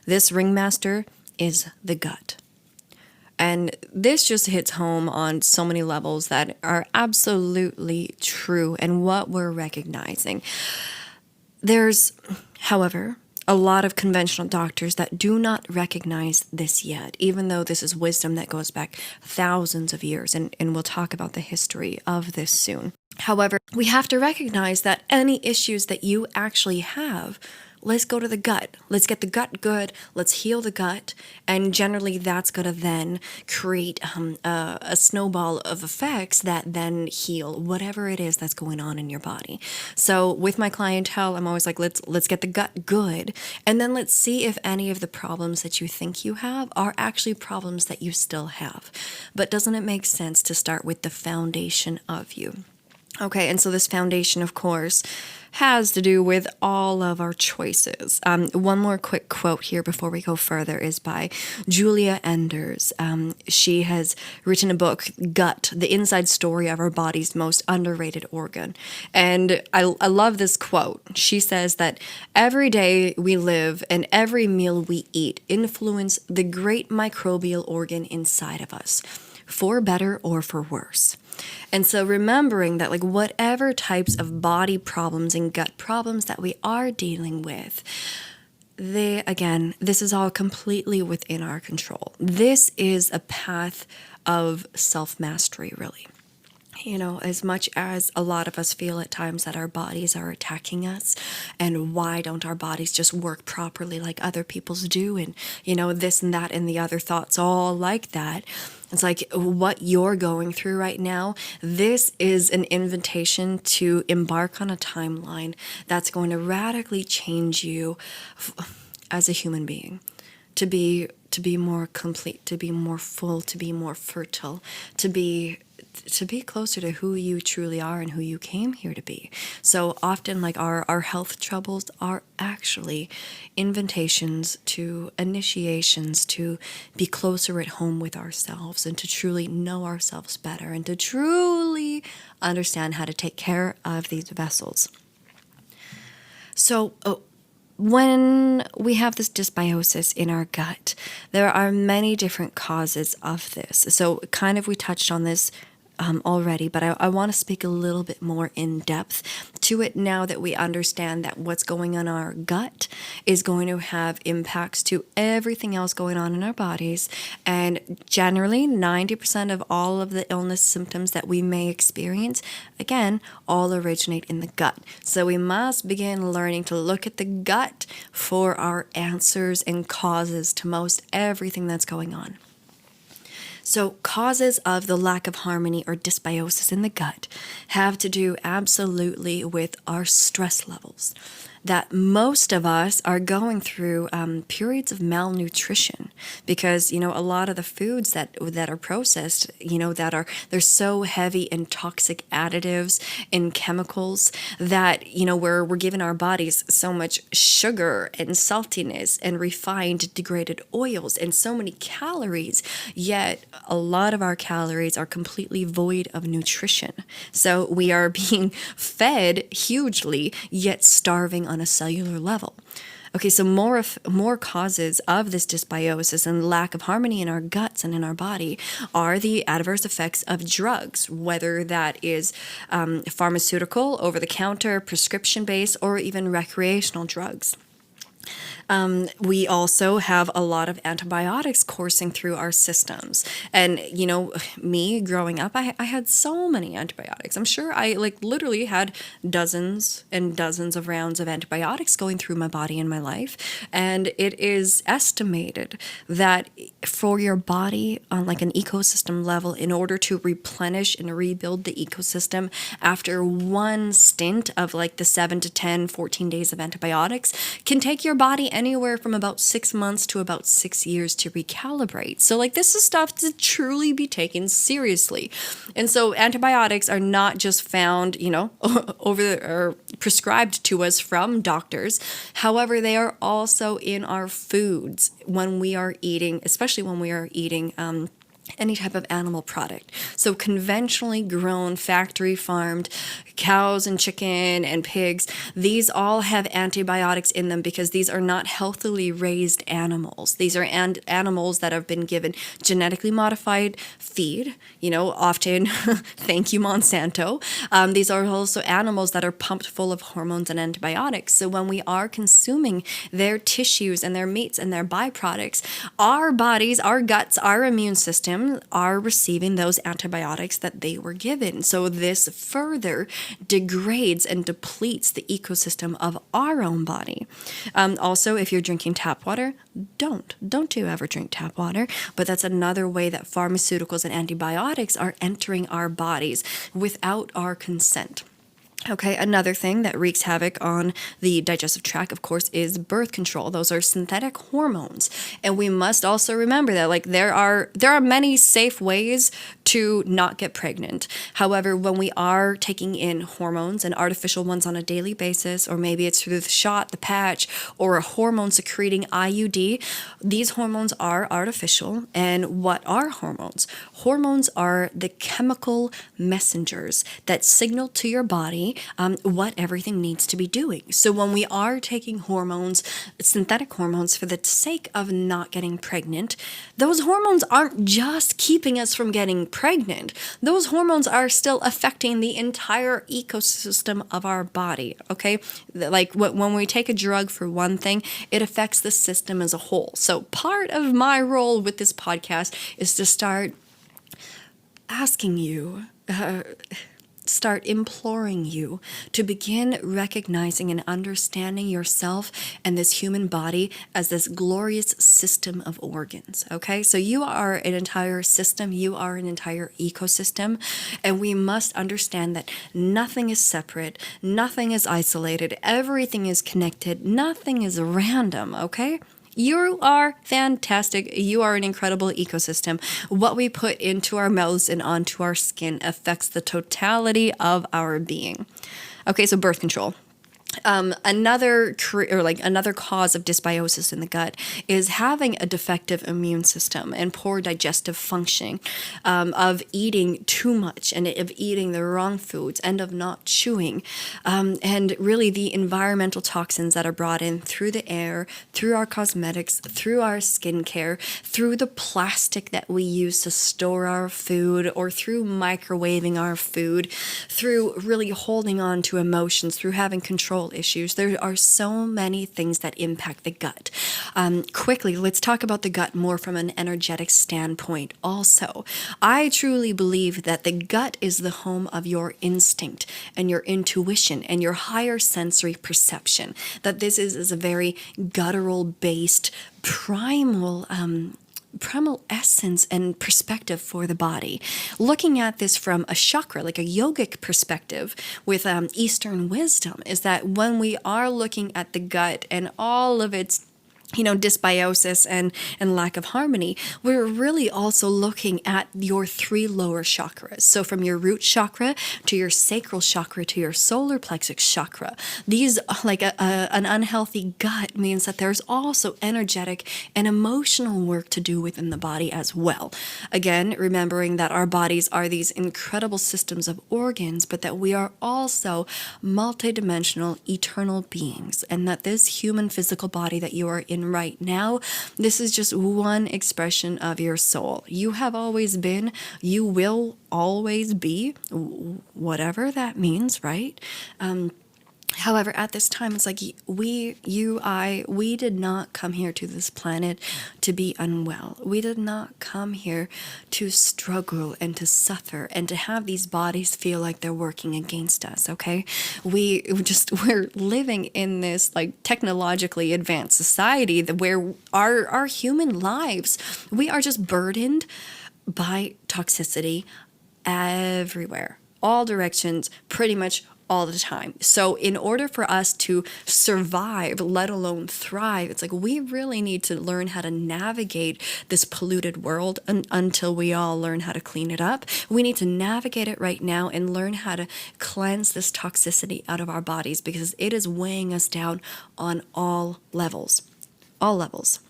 This ringmaster is the gut. And this just hits home on so many levels that are absolutely true and what we're recognizing. There's, however, a lot of conventional doctors that do not recognize this yet, even though this is wisdom that goes back thousands of years, and we'll talk about the history of this soon. However, we have to recognize that any issues that you actually have, let's go to the gut. Let's get the gut good. Let's heal the gut. And generally, that's going to then create a snowball of effects that then heal whatever it is that's going on in your body. So with my clientele, I'm always like, let's get the gut good. And then let's see if any of the problems that you think you have are actually problems that you still have. But doesn't it make sense to start with the foundation of you? Okay, and so this foundation, of course, has to do with all of our choices. One more quick quote here before we go further is by Julia Enders. She has written a book, Gut, the inside story of our body's most underrated organ. And I love this quote. She says that every day we live and every meal we eat influence the great microbial organ inside of us, for better or for worse. And so remembering that, like, whatever types of body problems and gut problems that we are dealing with, this is all completely within our control. This is a path of self-mastery, really. You know, as much as a lot of us feel at times that our bodies are attacking us, and why don't our bodies just work properly like other people's do, and, you know, this and that and the other thoughts all like that. It's like what you're going through right now, this is an invitation to embark on a timeline that's going to radically change you as a human being, to be more complete, to be more full, to be more fertile, to be closer to who you truly are and who you came here to be. So often, like, our health troubles are actually invitations to initiations to be closer at home with ourselves and to truly know ourselves better and to truly understand how to take care of these vessels. So when we have this dysbiosis in our gut, there are many different causes of this. So kind of we touched on this already, but I want to speak a little bit more in depth to it now that we understand that what's going on in our gut is going to have impacts to everything else going on in our bodies. And generally, 90% of all of the illness symptoms that we may experience, again, all originate in the gut. So we must begin learning to look at the gut for our answers and causes to most everything that's going on. So causes of the lack of harmony or dysbiosis in the gut have to do absolutely with our stress levels. That most of us are going through periods of malnutrition because, you know, a lot of the foods that are processed, you know, they're so heavy in toxic additives and chemicals that, you know, we're giving our bodies so much sugar and saltiness and refined degraded oils and so many calories, yet a lot of our calories are completely void of nutrition. So we are being fed hugely, yet starving on a cellular level. Okay, so more causes of this dysbiosis and lack of harmony in our guts and in our body are the adverse effects of drugs, whether that is pharmaceutical, over-the-counter, prescription-based, or even recreational drugs. We also have a lot of antibiotics coursing through our systems. And, me growing up, I had so many antibiotics. I'm sure I literally had dozens and dozens of rounds of antibiotics going through my body in my life. And it is estimated that for your body on an ecosystem level, in order to replenish and rebuild the ecosystem after one stint of the 7 to 10, 14 days of antibiotics, can take your body anywhere from about 6 months to about 6 years to recalibrate. So this is stuff to truly be taken seriously. And so antibiotics are not just found, or prescribed to us from doctors. However, they are also in our foods when we are eating, especially when we are eating any type of animal product. So conventionally grown, factory farmed cows and chicken and pigs, these all have antibiotics in them because these are not healthily raised animals. These are animals that have been given genetically modified feed, often, thank you, Monsanto. These are also animals that are pumped full of hormones and antibiotics. So when we are consuming their tissues and their meats and their byproducts, our bodies, our guts, our immune system are receiving those antibiotics that they were given. So this further degrades and depletes the ecosystem of our own body. Also, if you're drinking tap water, don't you ever drink tap water. But that's another way that pharmaceuticals and antibiotics are entering our bodies without our consent. Okay, another thing that wreaks havoc on the digestive tract, of course, is birth control. Those are synthetic hormones. And we must also remember that there are many safe ways to not get pregnant. However, when we are taking in hormones and artificial ones on a daily basis, or maybe it's through the shot, the patch, or a hormone secreting IUD, these hormones are artificial. And what are hormones? Hormones are the chemical messengers that signal to your body what everything needs to be doing. So when we are taking hormones, synthetic hormones, for the sake of not getting pregnant, those hormones aren't just keeping us from getting pregnant. Those hormones are still affecting the entire ecosystem of our body, okay? When we take a drug for one thing, it affects the system as a whole. So part of my role with this podcast is to start asking you, start imploring you to begin recognizing and understanding yourself and this human body as this glorious system of organs, okay? So you are an entire system, you are an entire ecosystem, and we must understand that nothing is separate, nothing is isolated, everything is connected, nothing is random, okay? You are fantastic. You are an incredible ecosystem. What we put into our mouths and onto our skin affects the totality of our being. Okay, so birth control. Another cause of dysbiosis in the gut is having a defective immune system and poor digestive functioning, of eating too much and of eating the wrong foods and of not chewing, and really the environmental toxins that are brought in through the air, through our cosmetics, through our skincare, through the plastic that we use to store our food, or through microwaving our food, through really holding on to emotions, through having control issues. There are so many things that impact the gut. Quickly, let's talk about the gut more from an energetic standpoint also. I truly believe that the gut is the home of your instinct and your intuition and your higher sensory perception. That this is a very guttural based, primal essence and perspective for the body. Looking at this from a chakra, like a yogic perspective with Eastern wisdom, is that when we are looking at the gut and all of its dysbiosis and lack of harmony, we're really also looking at your 3 lower chakras. So from your root chakra to your sacral chakra to your solar plexus chakra. These, an unhealthy gut means that there's also energetic and emotional work to do within the body as well. Again, remembering that our bodies are these incredible systems of organs, but that we are also multidimensional, eternal beings, and that this human physical body that you are in right now, this is just one expression of your soul. You have always been, you will always be, whatever that means, right? However, at this time, it's like we did not come here to this planet to be unwell. We did not come here to struggle and to suffer and to have these bodies feel like they're working against us, okay? We're living in this like technologically advanced society where our human lives, we are just burdened by toxicity everywhere, all directions, pretty much all the time. So in order for us to survive, let alone thrive, it's like we really need to learn how to navigate this polluted world until we all learn how to clean it up. We need to navigate it right now and learn how to cleanse this toxicity out of our bodies, because it is weighing us down on all levels. All levels.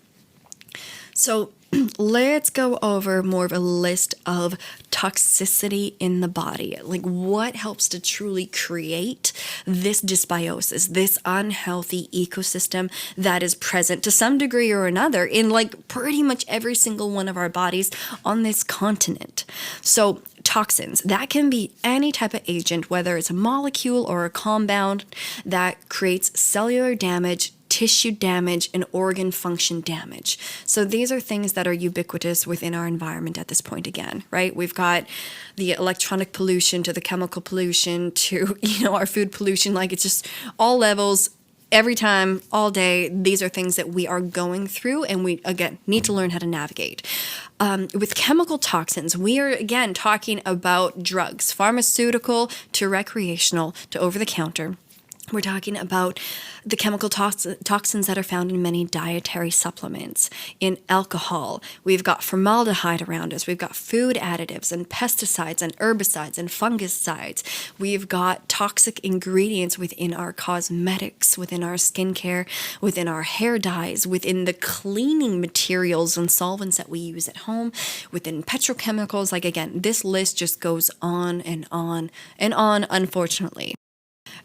So let's go over more of a list of toxicity in the body. Like what helps to truly create this dysbiosis, this unhealthy ecosystem that is present to some degree or another in like pretty much every single one of our bodies on this continent. So toxins, that can be any type of agent, whether it's a molecule or a compound that creates cellular damage, tissue damage, and organ function damage. So these are things that are ubiquitous within our environment at this point again, right? We've got the electronic pollution to the chemical pollution to, our food pollution. Like it's just all levels, every time, all day. These are things that we are going through and we, again, need to learn how to navigate. With chemical toxins, we are, again, talking about drugs, pharmaceutical to recreational to over-the-counter. We're talking about the chemical toxins that are found in many dietary supplements, in alcohol. We've got formaldehyde around us. We've got food additives and pesticides and herbicides and fungicides. We've got toxic ingredients within our cosmetics, within our skincare, within our hair dyes, within the cleaning materials and solvents that we use at home, within petrochemicals. Like, again, this list just goes on and on and on, unfortunately.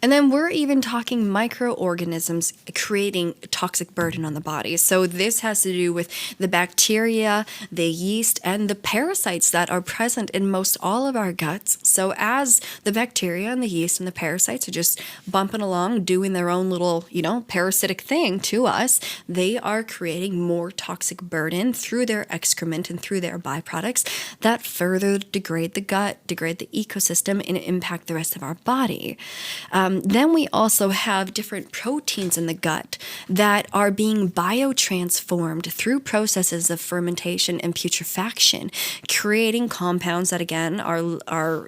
And then we're even talking microorganisms creating toxic burden on the body. So this has to do with the bacteria, the yeast, and the parasites that are present in most all of our guts. So as the bacteria and the yeast and the parasites are just bumping along, doing their own little, parasitic thing to us, they are creating more toxic burden through their excrement and through their byproducts that further degrade the gut, degrade the ecosystem, and impact the rest of our body. Then we also have different proteins in the gut that are being biotransformed through processes of fermentation and putrefaction, creating compounds that again are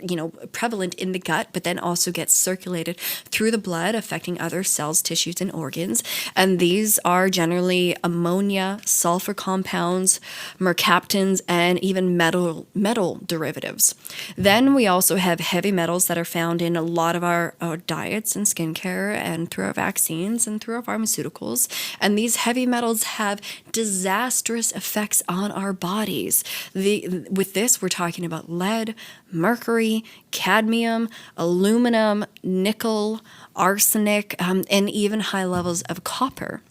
prevalent in the gut, but then also get circulated through the blood, affecting other cells, tissues, and organs. And these are generally ammonia, sulfur compounds, mercaptans, and even metal derivatives. Then we also have heavy metals that are found in a lot of our diets and skincare and through our vaccines and through our pharmaceuticals. And these heavy metals have disastrous effects on our bodies. With this, we're talking about lead, mercury, cadmium, aluminum, nickel, arsenic, and even high levels of copper.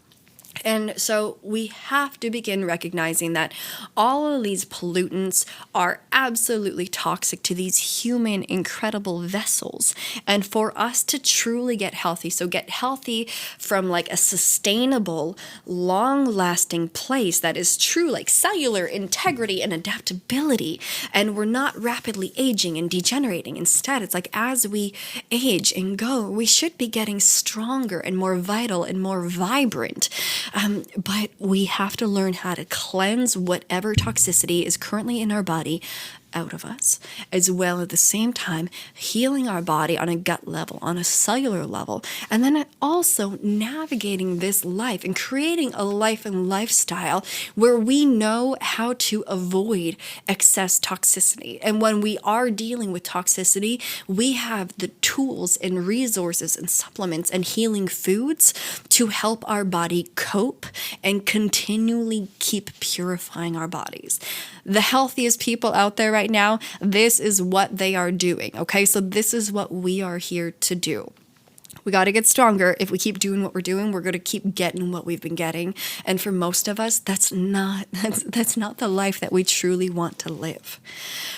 And so we have to begin recognizing that all of these pollutants are absolutely toxic to these human incredible vessels. And for us to truly get healthy, so get healthy from like a sustainable, long-lasting place that is true like cellular integrity and adaptability, and we're not rapidly aging and degenerating. Instead, it's like as we age and go, we should be getting stronger and more vital and more vibrant. But we have to learn how to cleanse whatever toxicity is currently in our body out of us, as well at the same time healing our body on a gut level, on a cellular level, and then also navigating this life and creating a life and lifestyle where we know how to avoid excess toxicity. And when we are dealing with toxicity, we have the tools and resources and supplements and healing foods to help our body cope and continually keep purifying our bodies. The healthiest people out there right now, this is what they are doing, okay? So this is what we are here to do. We got to get stronger. If we keep doing what we're doing, we're going to keep getting what we've been getting. And for most of us, that's not the life that we truly want to live.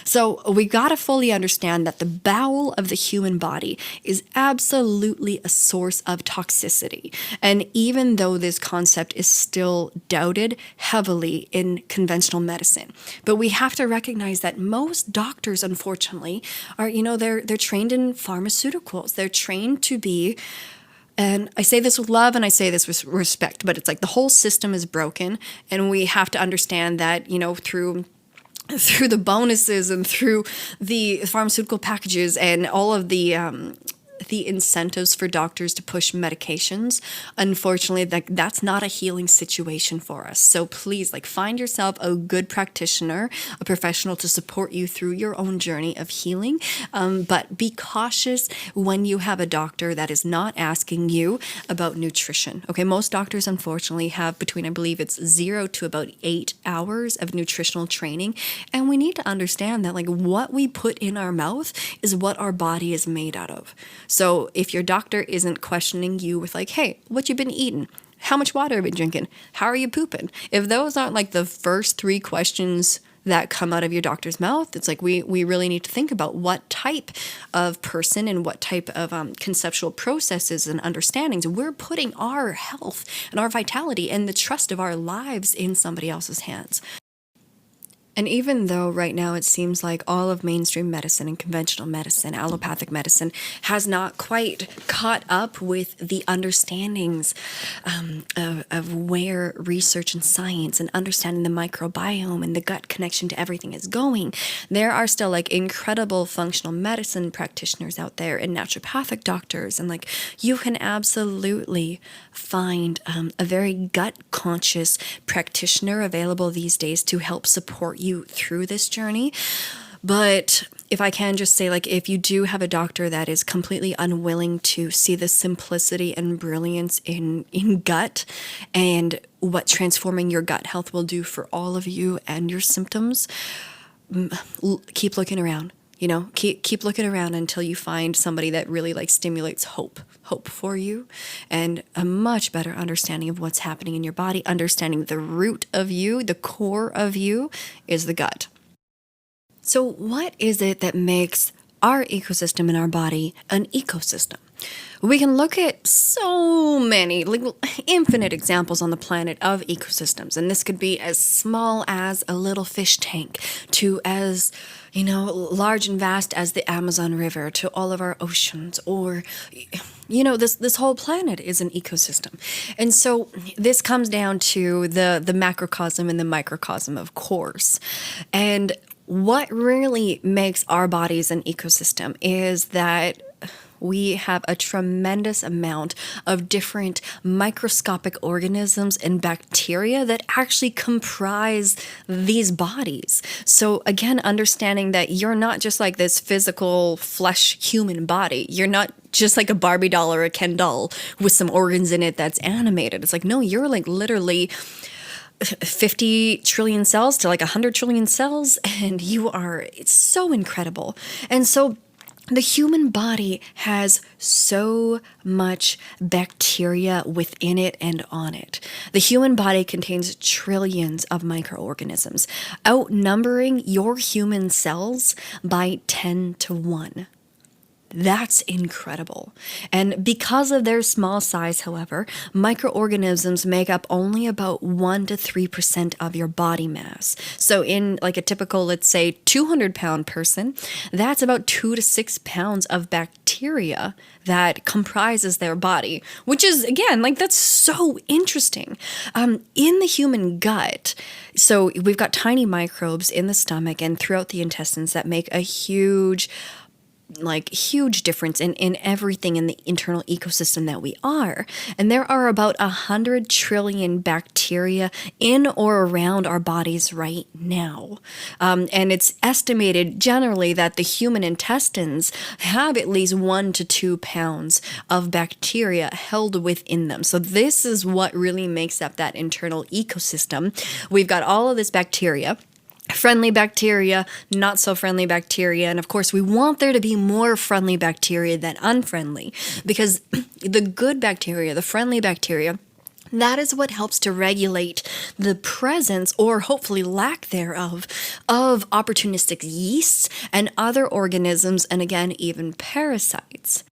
So we got to fully understand that the bowel of the human body is absolutely a source of toxicity. And even though this concept is still doubted heavily in conventional medicine, but we have to recognize that most doctors, unfortunately, are, they're trained in pharmaceuticals. They're trained to be, and I say this with love and I say this with respect, but it's like the whole system is broken, and we have to understand that, through the bonuses and through the pharmaceutical packages and all of the incentives for doctors to push medications, unfortunately, that's not a healing situation for us. So please, find yourself a good practitioner, a professional to support you through your own journey of healing. But be cautious when you have a doctor that is not asking you about nutrition. Okay, most doctors, unfortunately, have between, I believe it's 0 to about 8 hours of nutritional training. And we need to understand that what we put in our mouth is what our body is made out of. So if your doctor isn't questioning you with hey, what you been eating? How much water have you been drinking? How are you pooping? If those aren't the first 3 questions that come out of your doctor's mouth, it's we really need to think about what type of person and what type of conceptual processes and understandings we're putting our health and our vitality and the trust of our lives in somebody else's hands. And even though right now it seems like all of mainstream medicine and conventional medicine, allopathic medicine, has not quite caught up with the understandings of where research and science and understanding the microbiome and the gut connection to everything is going, there are still incredible functional medicine practitioners out there and naturopathic doctors. And you can absolutely find a very gut conscious practitioner available these days to help support you through this journey. But if I can just say, if you do have a doctor that is completely unwilling to see the simplicity and brilliance in gut and what transforming your gut health will do for all of you and your symptoms, keep looking around. Keep looking around until you find somebody that really stimulates hope for you and a much better understanding of what's happening in your body. Understanding the root of you, the core of you, is the gut. So what is it that makes our ecosystem in our body an ecosystem? We can look at so many, infinite examples on the planet of ecosystems. And this could be as small as a little fish tank to as, large and vast as the Amazon River, to all of our oceans, or, this whole planet is an ecosystem. And so this comes down to the macrocosm and the microcosm, of course. And what really makes our bodies an ecosystem is that we have a tremendous amount of different microscopic organisms and bacteria that actually comprise these bodies. So again, understanding that you're not just this physical flesh human body. You're not just a Barbie doll or a Ken doll with some organs in it that's animated. It's no, you're literally 50 trillion cells to 100 trillion cells, and it's so incredible. And so the human body has so much bacteria within it and on it. The human body contains trillions of microorganisms, outnumbering your human cells by 10 to 1. That's incredible. And because of their small size, however, microorganisms make up only about 1 to 3% of your body mass. So in a typical, let's say, 200-pound person, that's about 2 to 6 pounds of bacteria that comprises their body, which is, again, that's so interesting. In the human gut, so we've got tiny microbes in the stomach and throughout the intestines that make a huge difference in everything in the internal ecosystem that we are. And there are about 100 trillion bacteria in or around our bodies right now. And it's estimated generally that the human intestines have at least 1 to 2 pounds of bacteria held within them. So this is what really makes up that internal ecosystem. We've got all of this bacteria. friendly bacteria, not so friendly bacteria. And of course, we want there to be more friendly bacteria than unfriendly, because the good bacteria, the friendly bacteria, that is what helps to regulate the presence, or hopefully lack thereof, of opportunistic yeasts and other organisms, and again, even parasites.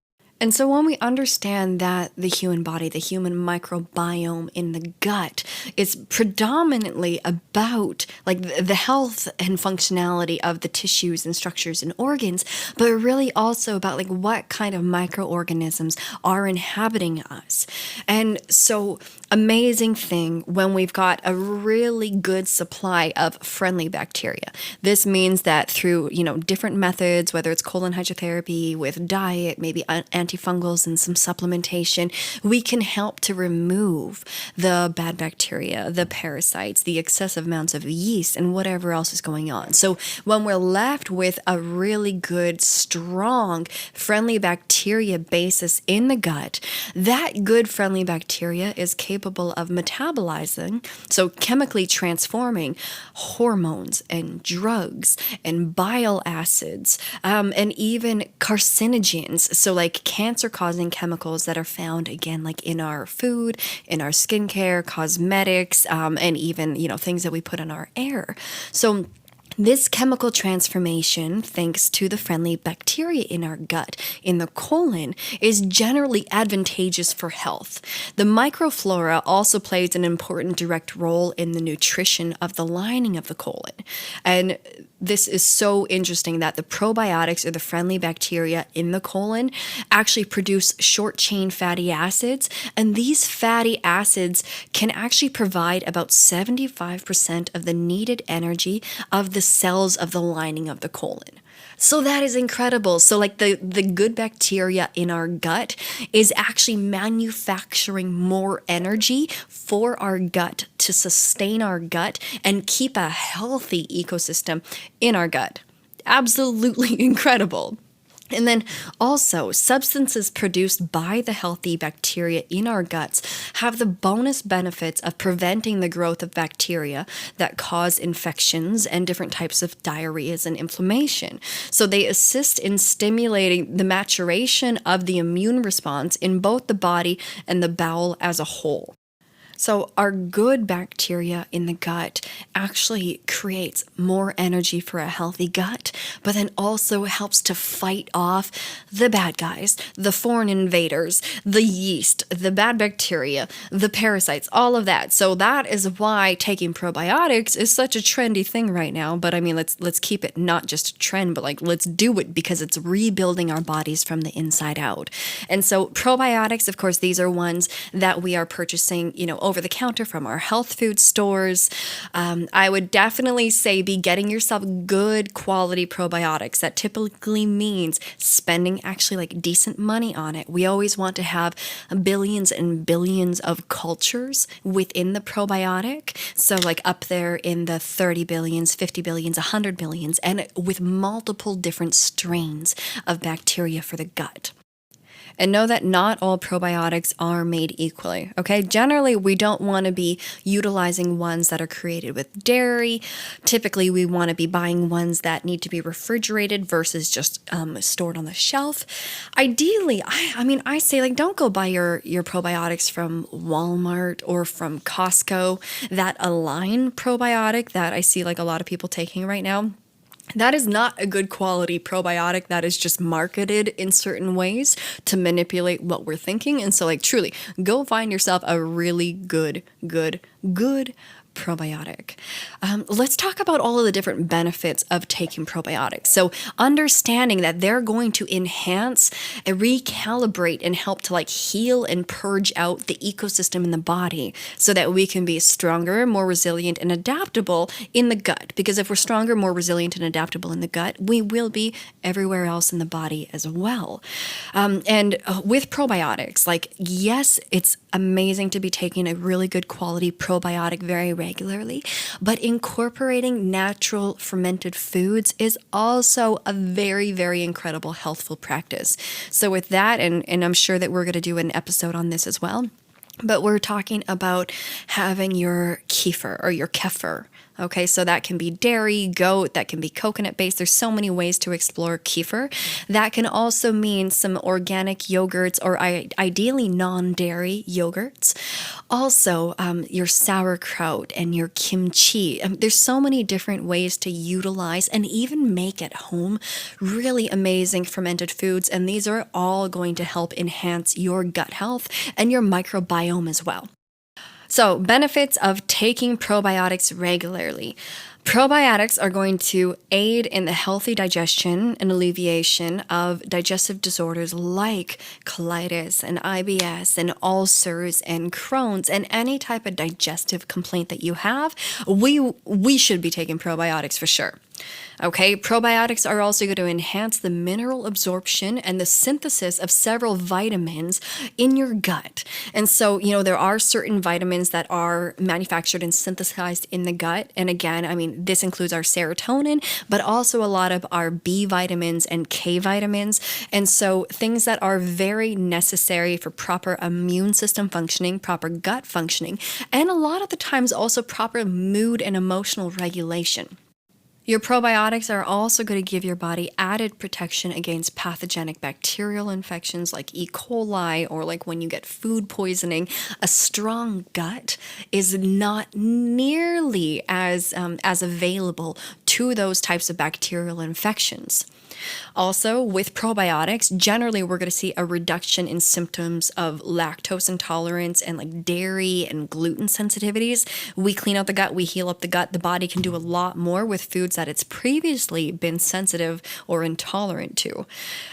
And so when we understand that the human body, the human microbiome in the gut, is predominantly about like the health and functionality of the tissues and structures and organs, but really also about like what kind of microorganisms are inhabiting us. And so amazing thing when we've got a really good supply of friendly bacteria. This means that through, different methods, whether it's colon hydrotherapy, with diet, maybe antifungals and some supplementation, we can help to remove the bad bacteria, the parasites, the excessive amounts of yeast, and whatever else is going on. So when we're left with a really good, strong, friendly bacteria basis in the gut, that good friendly bacteria is capable of metabolizing, so chemically transforming hormones and drugs and bile acids, and even carcinogens, so like cancer-causing chemicals that are found, again, like in our food, in our skincare, cosmetics, and even, things that we put in our air. So this chemical transformation, thanks to the friendly bacteria in our gut, in the colon, is generally advantageous for health. The microflora also plays an important direct role in the nutrition of the lining of the colon. And this is so interesting that the probiotics, or the friendly bacteria in the colon, actually produce short-chain fatty acids, and these fatty acids can actually provide about 75% of the needed energy of the cells of the lining of the colon. So that is incredible. So like the good bacteria in our gut is actually manufacturing more energy for our gut to sustain our gut and keep a healthy ecosystem in our gut. Absolutely incredible. And then also, substances produced by the healthy bacteria in our guts have the bonus benefits of preventing the growth of bacteria that cause infections and different types of diarrheas and inflammation. So they assist in stimulating the maturation of the immune response in both the body and the bowel as a whole. So our good bacteria in the gut actually creates more energy for a healthy gut, but then also helps to fight off the bad guys, the foreign invaders, the yeast, the bad bacteria, the parasites, all of that. So that is why taking probiotics is such a trendy thing right now. But I mean, let's keep it not just a trend, but like let's do it because it's rebuilding our bodies from the inside out. And so probiotics, of course, these are ones that we are purchasing, over the counter from our health food stores. I would definitely say be getting yourself good quality probiotics. That typically means spending actually like decent money on it. We always want to have billions and billions of cultures within the probiotic. So like up there in the 30 billions, 50 billions, 100 billions, and with multiple different strains of bacteria for the gut. And know that not all probiotics are made equally, okay? Generally, we don't want to be utilizing ones that are created with dairy. Typically, we want to be buying ones that need to be refrigerated versus just stored on the shelf. Ideally, I say like don't go buy your probiotics from Walmart or from Costco. That Align probiotic that I see like a lot of people taking right now, that is not a good quality probiotic. That is just marketed in certain ways to manipulate what we're thinking. And so like truly, go find yourself a really good probiotic. Let's talk about all of the different benefits of taking probiotics. So understanding that they're going to enhance and recalibrate and help to like heal and purge out the ecosystem in the body so that we can be stronger, more resilient, and adaptable in the gut. Because if we're stronger, more resilient, and adaptable in the gut, we will be everywhere else in the body as well. And with probiotics, like, yes, it's amazing to be taking a really good quality probiotic very regularly, but incorporating natural fermented foods is also a very, very incredible healthful practice. So with that, and I'm sure that we're going to do an episode on this as well, but we're talking about having your kefir or your kefir, Okay, so that can be dairy, goat, that can be coconut based. There's so many ways to explore kefir. That can also mean some organic yogurts or ideally non-dairy yogurts. Also, your sauerkraut and your kimchi. There's so many different ways to utilize and even make at home really amazing fermented foods. And these are all going to help enhance your gut health and your microbiome as well. So, benefits of taking probiotics regularly. Probiotics are going to aid in the healthy digestion and alleviation of digestive disorders like colitis and IBS and ulcers and Crohn's and any type of digestive complaint that you have. We should be taking probiotics for sure. Okay, probiotics are also going to enhance the mineral absorption and the synthesis of several vitamins in your gut. And so, there are certain vitamins that are manufactured and synthesized in the gut. And again, this includes our serotonin, but also a lot of our B vitamins and K vitamins. And so things that are very necessary for proper immune system functioning, proper gut functioning, and a lot of the times also proper mood and emotional regulation. Your probiotics are also going to give your body added protection against pathogenic bacterial infections like E. coli or like when you get food poisoning. A strong gut is not nearly as available to those types of bacterial infections. Also, with probiotics, generally we're going to see a reduction in symptoms of lactose intolerance and like dairy and gluten sensitivities. We clean out the gut, we heal up the gut. The body can do a lot more with foods that it's previously been sensitive or intolerant to.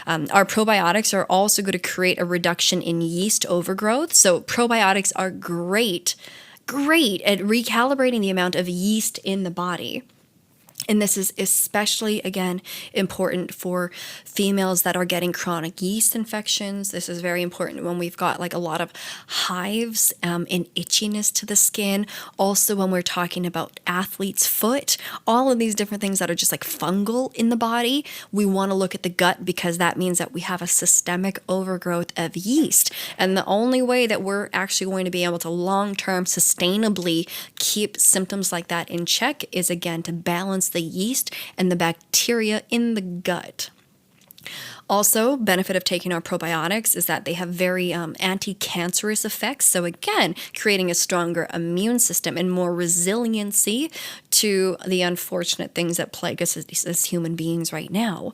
Our probiotics are also going to create a reduction in yeast overgrowth. So probiotics are great at recalibrating the amount of yeast in the body. And this is especially, again, important for females that are getting chronic yeast infections. This is very important when we've got like a lot of hives and itchiness to the skin. Also, when we're talking about athlete's foot, all of these different things that are just like fungal in the body, we want to look at the gut because that means that we have a systemic overgrowth of yeast. And the only way that we're actually going to be able to long-term sustainably keep symptoms like that in check is, again, to balance the yeast and the bacteria in the gut. Also, benefit of taking our probiotics is that they have very anti-cancerous effects. So again, creating a stronger immune system and more resiliency to the unfortunate things that plague us as human beings right now.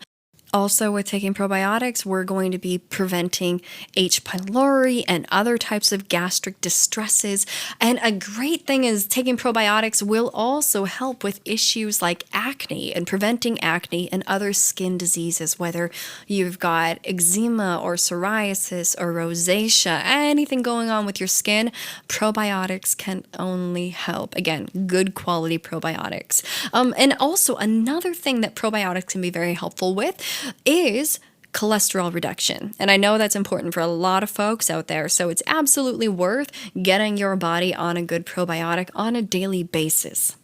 Also, with taking probiotics, we're going to be preventing H. pylori and other types of gastric distresses. And a great thing is taking probiotics will also help with issues like acne and preventing acne and other skin diseases, whether you've got eczema or psoriasis or rosacea, anything going on with your skin, probiotics can only help. Again, good quality probiotics. And also another thing that probiotics can be very helpful with is cholesterol reduction. And I know that's important for a lot of folks out there, so it's absolutely worth getting your body on a good probiotic on a daily basis.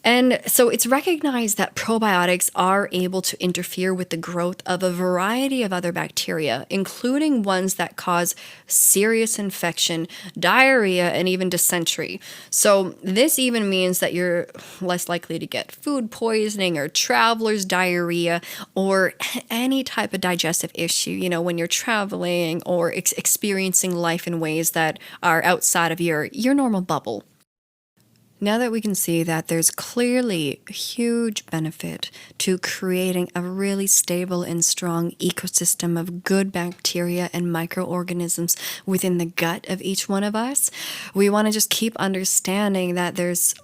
And so it's recognized that probiotics are able to interfere with the growth of a variety of other bacteria, including ones that cause serious infection, diarrhea, and even dysentery. So this even means that you're less likely to get food poisoning or traveler's diarrhea or any type of digestive issue, when you're traveling or experiencing life in ways that are outside of your normal bubble. Now that we can see that there's clearly a huge benefit to creating a really stable and strong ecosystem of good bacteria and microorganisms within the gut of each one of us, we want to just keep understanding that there's,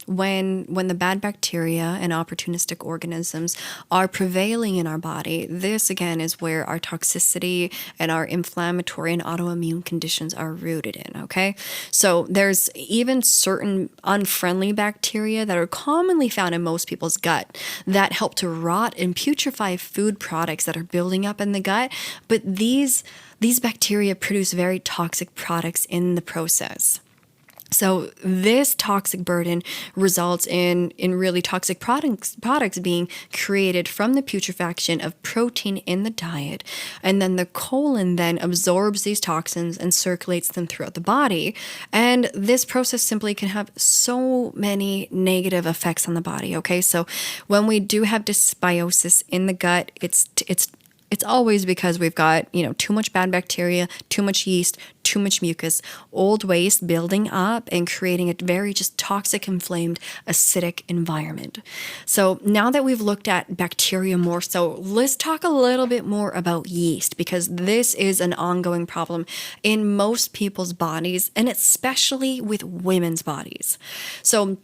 when the bad bacteria and opportunistic organisms are prevailing in our body, this again is where our toxicity and our inflammatory and autoimmune conditions are rooted in, okay? So there's even certain unfriendly bacteria that are commonly found in most people's gut that help to rot and putrefy food products that are building up in the gut, but these bacteria produce very toxic products in the process. So this toxic burden results in really toxic products being created from the putrefaction of protein in the diet. And then the colon then absorbs these toxins and circulates them throughout the body. And this process simply can have so many negative effects on the body. Okay, so when we do have dysbiosis in the gut, it's always because we've got, too much bad bacteria, too much yeast, too much mucus, old waste building up and creating a very just toxic, inflamed, acidic environment. So now that we've looked at bacteria more so, let's talk a little bit more about yeast, because this is an ongoing problem in most people's bodies, and especially with women's bodies. So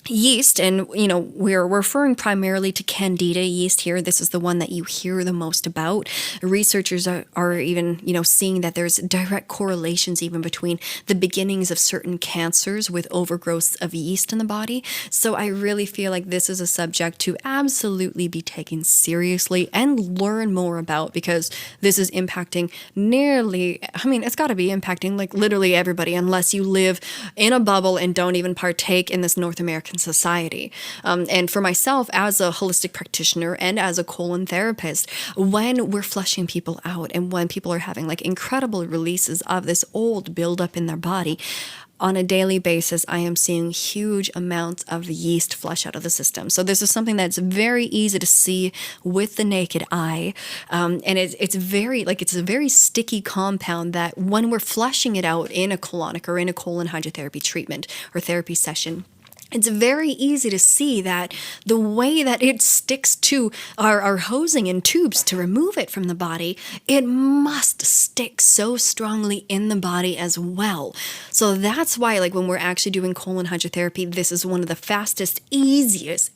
yeast, and we're referring primarily to candida yeast here. This is the one that you hear the most about. Researchers are even seeing that there's direct correlations even between the beginnings of certain cancers with overgrowth of yeast in the body. So I really feel like this is a subject to absolutely be taken seriously and learn more about, because this is impacting it's got to be impacting like literally everybody, unless you live in a bubble and don't even partake in this North American society. And for myself, as a holistic practitioner and as a colon therapist, when we're flushing people out and when people are having like incredible releases of this old buildup in their body, on a daily basis, I am seeing huge amounts of yeast flush out of the system. So this is something that's very easy to see with the naked eye. And it's a very sticky compound that when we're flushing it out in a colonic or in a colon hydrotherapy treatment or therapy session, it's very easy to see that the way that it sticks to our hosing and tubes to remove it from the body, it must stick so strongly in the body as well. So that's why, like, when we're actually doing colon hydrotherapy, this is one of the fastest,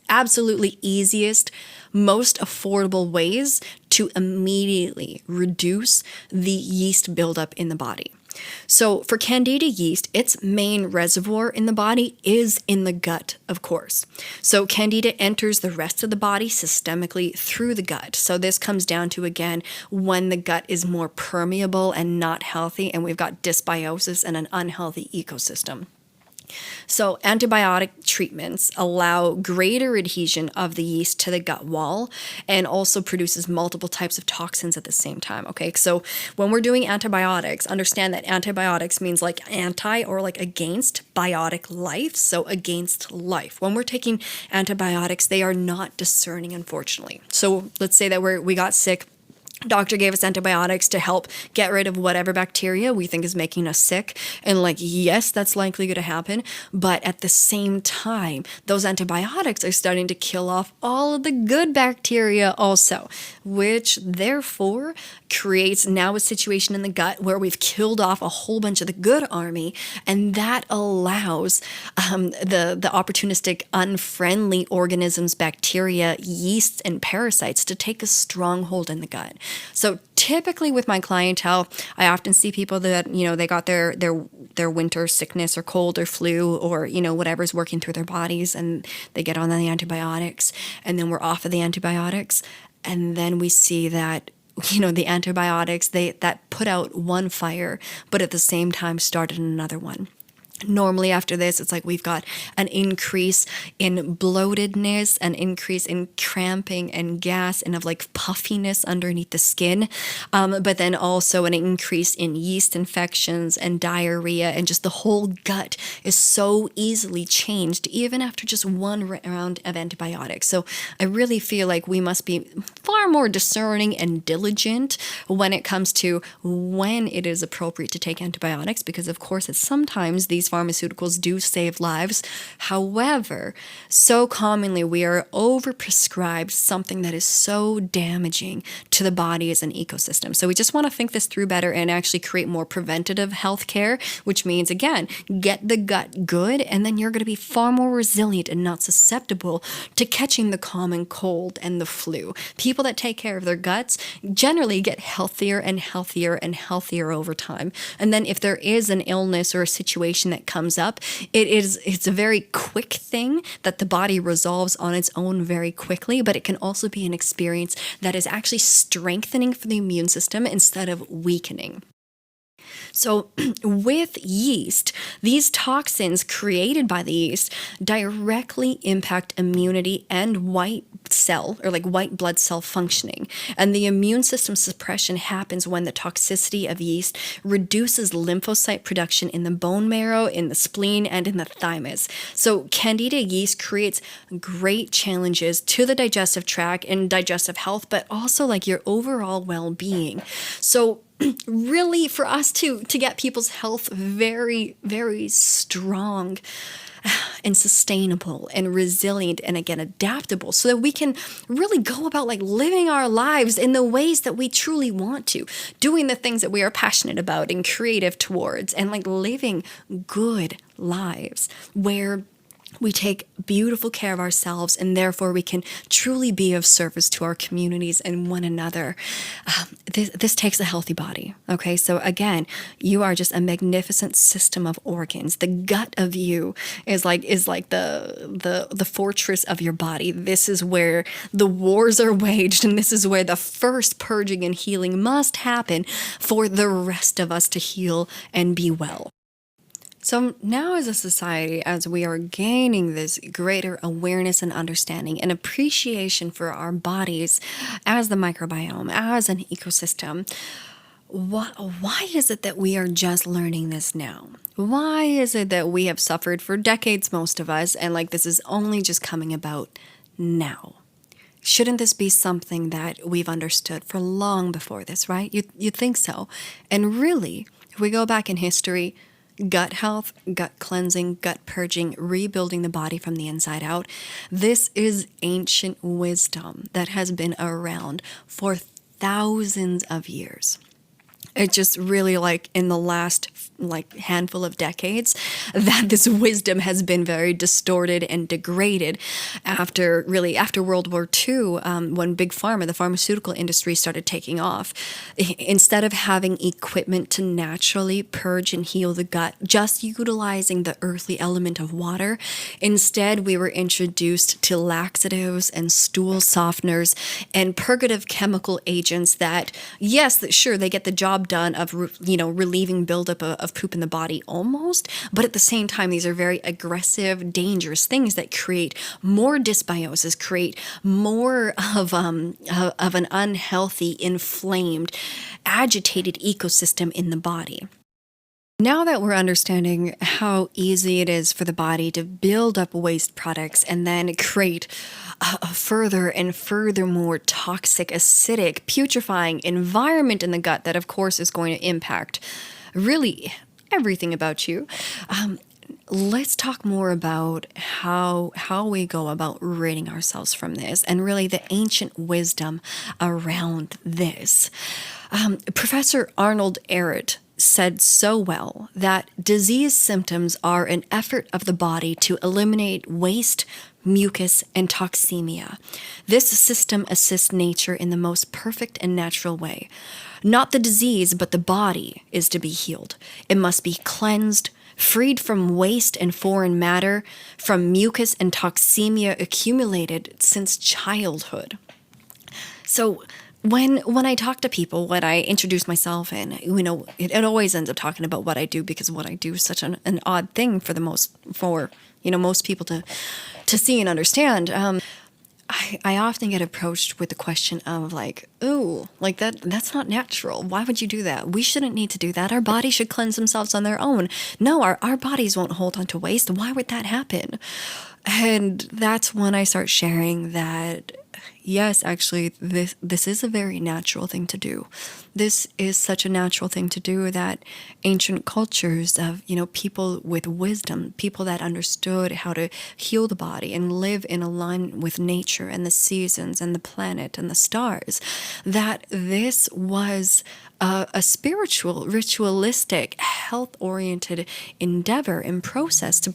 absolutely easiest, most affordable ways to immediately reduce the yeast buildup in the body. So for candida yeast, its main reservoir in the body is in the gut, of course. So candida enters the rest of the body systemically through the gut. So this comes down to, again, when the gut is more permeable and not healthy, and we've got dysbiosis and an unhealthy ecosystem. So antibiotic treatments allow greater adhesion of the yeast to the gut wall and also produces multiple types of toxins at the same time. Okay, so when we're doing antibiotics, understand that antibiotics means like anti or like against biotic life, so against life. When we're taking antibiotics, they are not discerning, unfortunately. So let's say that we got sick. Doctor gave us antibiotics to help get rid of whatever bacteria we think is making us sick. And yes, that's likely going to happen. But at the same time, those antibiotics are starting to kill off all of the good bacteria also, which therefore creates now a situation in the gut where we've killed off a whole bunch of the good army. And that allows the opportunistic, unfriendly organisms, bacteria, yeasts, and parasites to take a stronghold in the gut. So typically with my clientele, I often see people that, they got their winter sickness or cold or flu or, whatever's working through their bodies, and they get on the antibiotics, and then we're off of the antibiotics. And then we see that, the antibiotics, that put out one fire, but at the same time started another one. Normally after this, it's like we've got an increase in bloatedness, an increase in cramping and gas and of like puffiness underneath the skin, but then also an increase in yeast infections and diarrhea, and just the whole gut is so easily changed even after just one round of antibiotics. So I really feel like we must be far more discerning and diligent when it comes to when it is appropriate to take antibiotics, because of course it's sometimes these pharmaceuticals do save lives. However, so commonly we are overprescribed something that is so damaging to the body as an ecosystem. So we just want to think this through better and actually create more preventative health care, which means, again, get the gut good, and then you're going to be far more resilient and not susceptible to catching the common cold and the flu. People that take care of their guts generally get healthier and healthier and healthier over time. And then if there is an illness or a situation that comes up, it's a very quick thing that the body resolves on its own very quickly, but it can also be an experience that is actually strengthening for the immune system instead of weakening. So with yeast, these toxins created by the yeast directly impact immunity and white blood cell functioning. And the immune system suppression happens when the toxicity of yeast reduces lymphocyte production in the bone marrow, in the spleen, and in the thymus. So Candida yeast creates great challenges to the digestive tract and digestive health, but also like your overall well-being. So really, for us to get people's health very, very strong and sustainable and resilient and again adaptable, so that we can really go about like living our lives in the ways that we truly want to, doing the things that we are passionate about and creative towards, and like living good lives where we take beautiful care of ourselves, and therefore we can truly be of service to our communities and one another. This takes a healthy body. Okay, so again, you are just a magnificent system of organs. The gut of you is like the fortress of your body. This is where the wars are waged, and this is where the first purging and healing must happen for the rest of us to heal and be well. So now as a society, as we are gaining this greater awareness and understanding and appreciation for our bodies as the microbiome, as an ecosystem, why is it that we are just learning this now? Why is it that we have suffered for decades, most of us, and like this is only just coming about now? Shouldn't this be something that we've understood for long before this, right? You'd think so. And really, if we go back in history, gut health, gut cleansing, gut purging, rebuilding the body from the inside out. This is ancient wisdom that has been around for thousands of years. It just really like in the last handful of decades that this wisdom has been very distorted and degraded after World War II, when Big Pharma, the pharmaceutical industry, started taking off. Instead of having equipment to naturally purge and heal the gut, just utilizing the earthly element of water, instead we were introduced to laxatives and stool softeners and purgative chemical agents that, yes, sure, they get the job done of relieving buildup of poop in the body almost, but at the same time these are very aggressive, dangerous things that create more dysbiosis, create more of an unhealthy, inflamed, agitated ecosystem in the body. Now that we're understanding how easy it is for the body to build up waste products and then create a further and furthermore toxic, acidic, putrefying environment in the gut that, of course, is going to impact really everything about you, let's talk more about how we go about ridding ourselves from this and really the ancient wisdom around this. Professor Arnold Ehret said so well that disease symptoms are an effort of the body to eliminate waste, mucus, and toxemia. This system assists nature in the most perfect and natural way. Not the disease, but the body is to be healed. It must be cleansed, freed from waste and foreign matter, from mucus and toxemia accumulated since childhood. So when I talk to people, when I introduce myself, and it always ends up talking about what I do, because what I do is such an odd thing for most people to see and understand. I often get approached with the question of like, ooh, like that's not natural. Why would you do that? We shouldn't need to do that. Our bodies should cleanse themselves on their own. No, our bodies won't hold on to waste. Why would that happen? And that's when I start sharing that, yes, actually, this is a very natural thing to do. This is such a natural thing to do that ancient cultures of, people with wisdom, people that understood how to heal the body and live in alignment with nature and the seasons and the planet and the stars, that this was a spiritual, ritualistic, health-oriented endeavor and process to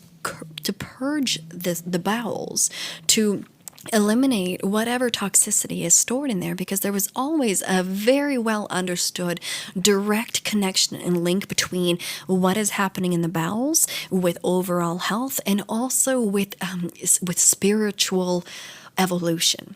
purge the bowels, to eliminate whatever toxicity is stored in there, because there was always a very well understood direct connection and link between what is happening in the bowels with overall health and also with spiritual evolution.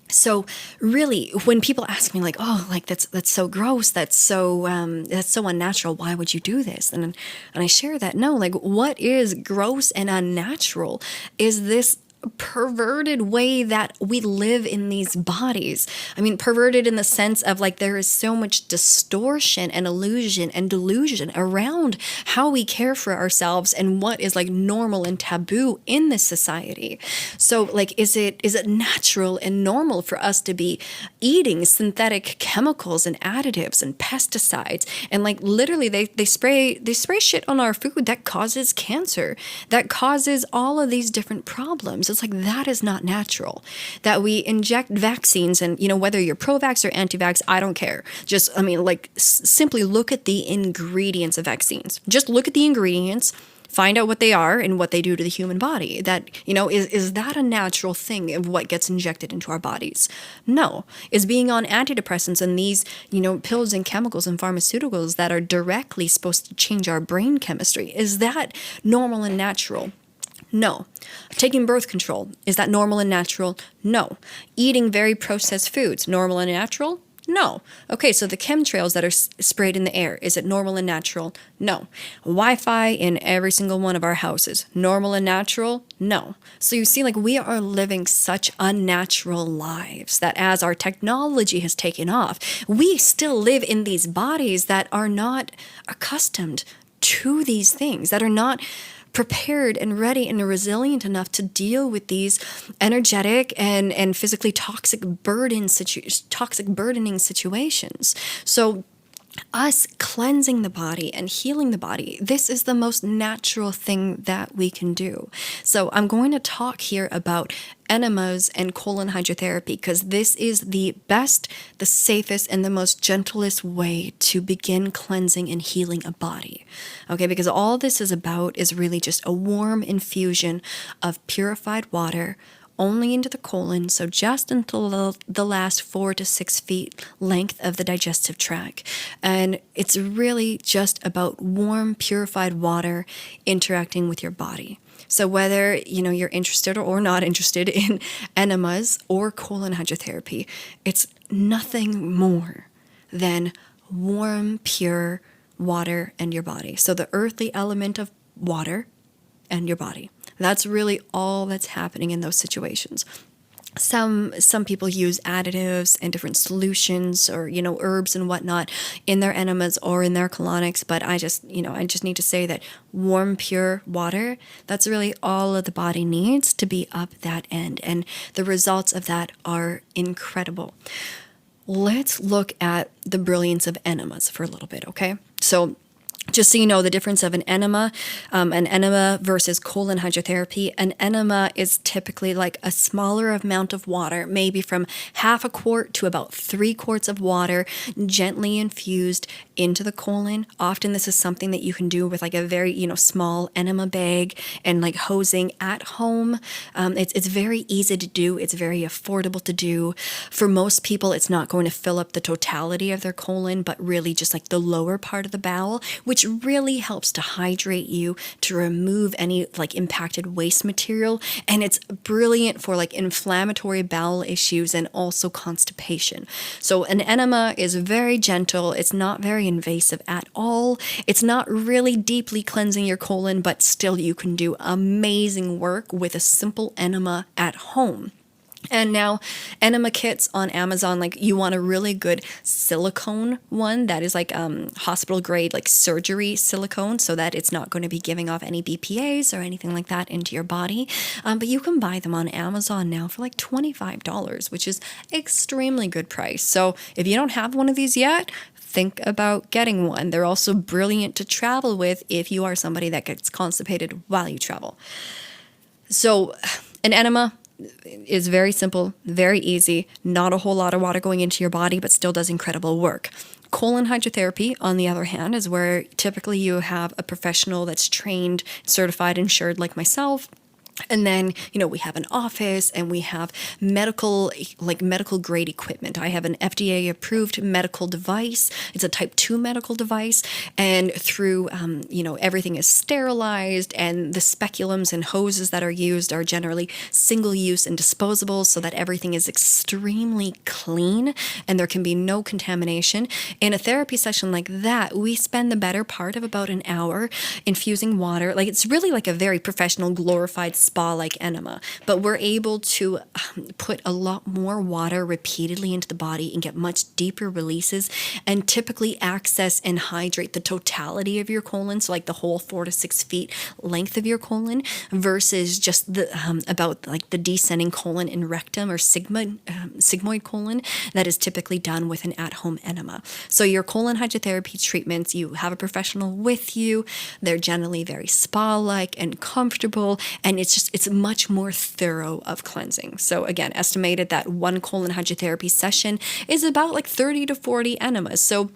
So really, when people ask me like, "Oh, like that's so gross, that's so unnatural. Why would you do this?" And I share that no, like what is gross and unnatural is this perverted way that we live in these bodies. I mean, perverted in the sense of like there is so much distortion and illusion and delusion around how we care for ourselves and what is like normal and taboo in this society. So like is it natural and normal for us to be eating synthetic chemicals and additives and pesticides and like literally they spray shit on our food that causes cancer, that causes all of these different problems. It's like that is not natural. That we inject vaccines and, you know, whether you're pro-vax or anti-vax, I don't care. Just, I mean, like simply look at the ingredients of vaccines. Just look at the ingredients, find out what they are and what they do to the human body. That, you know, is that a natural thing of what gets injected into our bodies? No. Is being on antidepressants and these, you know, pills and chemicals and pharmaceuticals that are directly supposed to change our brain chemistry, is that normal and natural? No. Taking birth control, is that normal and natural? No. Eating very processed foods, normal and natural? No. Okay, so the chemtrails that are sprayed in the air, is it normal and natural? No. Wi-Fi in every single one of our houses, normal and natural? No. So you see, like we are living such unnatural lives that as our technology has taken off, we still live in these bodies that are not accustomed to these things, that are not prepared and ready and resilient enough to deal with these energetic and physically toxic burdening situations. So us cleansing the body and healing the body, this is the most natural thing that we can do. So I'm going to talk here about enemas and colon hydrotherapy because this is the best, the safest, and the most gentlest way to begin cleansing and healing a body. Okay, because all this is about is really just a warm infusion of purified water only into the colon, so just until the last 4 to 6 feet length of the digestive tract. And it's really just about warm, purified water interacting with your body. So whether, you know, you're interested or not interested in enemas or colon hydrotherapy, it's nothing more than warm, pure water and your body. So the earthly element of water and your body. That's really all that's happening in those situations. Some people use additives and different solutions or, you know, herbs and whatnot in their enemas or in their colonics. But I just need to say that warm, pure water, that's really all of the body needs to be up that end. And the results of that are incredible. Let's look at the brilliance of enemas for a little bit, okay? So just so you know the difference of an enema versus colon hydrotherapy, an enema is typically like a smaller amount of water, maybe from half a quart to about 3 quarts of water, gently infused into the colon. Often this is something that you can do with like a very, you know, small enema bag and like hosing at home. It's very easy to do. It's very affordable to do. For most people, it's not going to fill up the totality of their colon, but really just like the lower part of the bowel, which really helps to hydrate you, to remove any like impacted waste material. And it's brilliant for like inflammatory bowel issues and also constipation. So an enema is very gentle. It's not very invasive at all. It's not really deeply cleansing your colon, but still you can do amazing work with a simple enema at home. And now enema kits on Amazon, like you want a really good silicone one that is like hospital grade, like surgery silicone, so that it's not going to be giving off any BPAs or anything like that into your body. But you can buy them on Amazon now for like $25, which is extremely good price. So if you don't have one of these yet, think about getting one. They're also brilliant to travel with if you are somebody that gets constipated while you travel. So an enema is very simple, very easy, not a whole lot of water going into your body, but still does incredible work. Colon hydrotherapy, on the other hand, is where typically you have a professional that's trained, certified, insured like myself, And then, we have an office and we have medical grade equipment. I have an FDA approved medical device. It's a type 2 medical device. And through, everything is sterilized, and the speculums and hoses that are used are generally single use and disposable, so that everything is extremely clean and there can be no contamination. In a therapy session like that, we spend the better part of about an hour infusing water. Like, it's really like a very professional, glorified spa-like enema, but we're able to put a lot more water repeatedly into the body and get much deeper releases, and typically access and hydrate the totality of your colon, so like the whole 4 to 6 feet length of your colon, versus just the about like the descending colon and rectum, or sigmoid colon, that is typically done with an at-home enema. So your colon hydrotherapy treatments, you have a professional with you. They're generally very spa-like and comfortable, and it's much more thorough of cleansing. So again, estimated that one colon hydrotherapy session is about like 30 to 40 enemas. So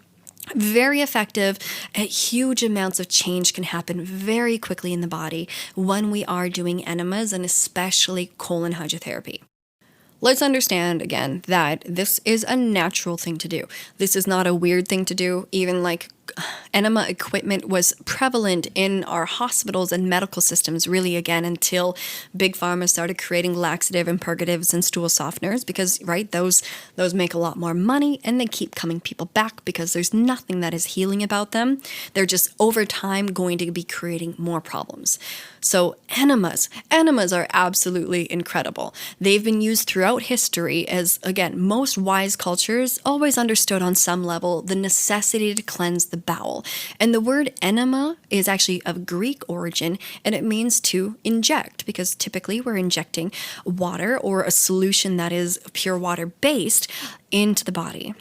very effective. Huge amounts of change can happen very quickly in the body when we are doing enemas, and especially colon hydrotherapy. Let's understand again that this is a natural thing to do. This is not a weird thing to do. Even like enema equipment was prevalent in our hospitals and medical systems, really, again, until big pharma started creating laxative and purgatives and stool softeners, because, right, those make a lot more money, and they keep coming people back because there's nothing that is healing about them. They're just, over time, going to be creating more problems. So enemas are absolutely incredible. They've been used throughout history as, again, most wise cultures always understood on some level the necessity to cleanse the bowel. And the word enema is actually of Greek origin, and it means to inject, because typically we're injecting water or a solution that is pure water based into the body.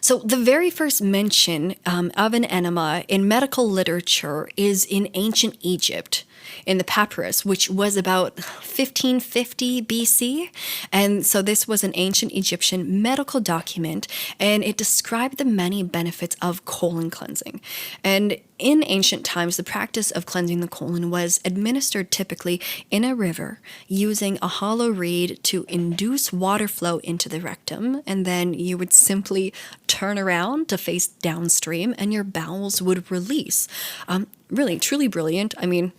So the very first mention of an enema in medical literature is in ancient Egypt, in the papyrus, which was about 1550 BC. And so this was an ancient Egyptian medical document, and it described the many benefits of colon cleansing. And in ancient times, the practice of cleansing the colon was administered typically in a river, using a hollow reed to induce water flow into the rectum, and then you would simply turn around to face downstream and your bowels would release. Really, truly brilliant. I mean,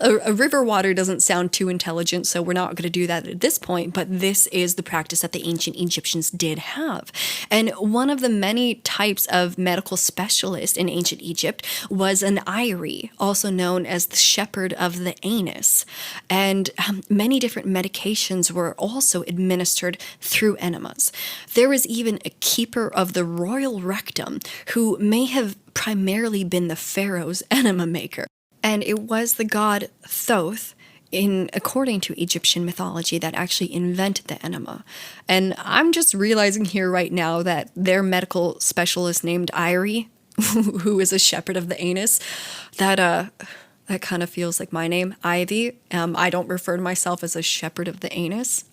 a river water doesn't sound too intelligent, so we're not going to do that at this point, but this is the practice that the ancient Egyptians did have. And one of the many types of medical specialists in ancient Egypt was an Iri, also known as the shepherd of the anus. And many different medications were also administered through enemas. There was even a keeper of the royal rectum who may have primarily been the pharaoh's enema maker. And it was the god Thoth, according to Egyptian mythology, that actually invented the enema. And I'm just realizing here right now that their medical specialist named Iri, who is a shepherd of the anus, that kind of feels like my name, Ivy. I don't refer to myself as a shepherd of the anus,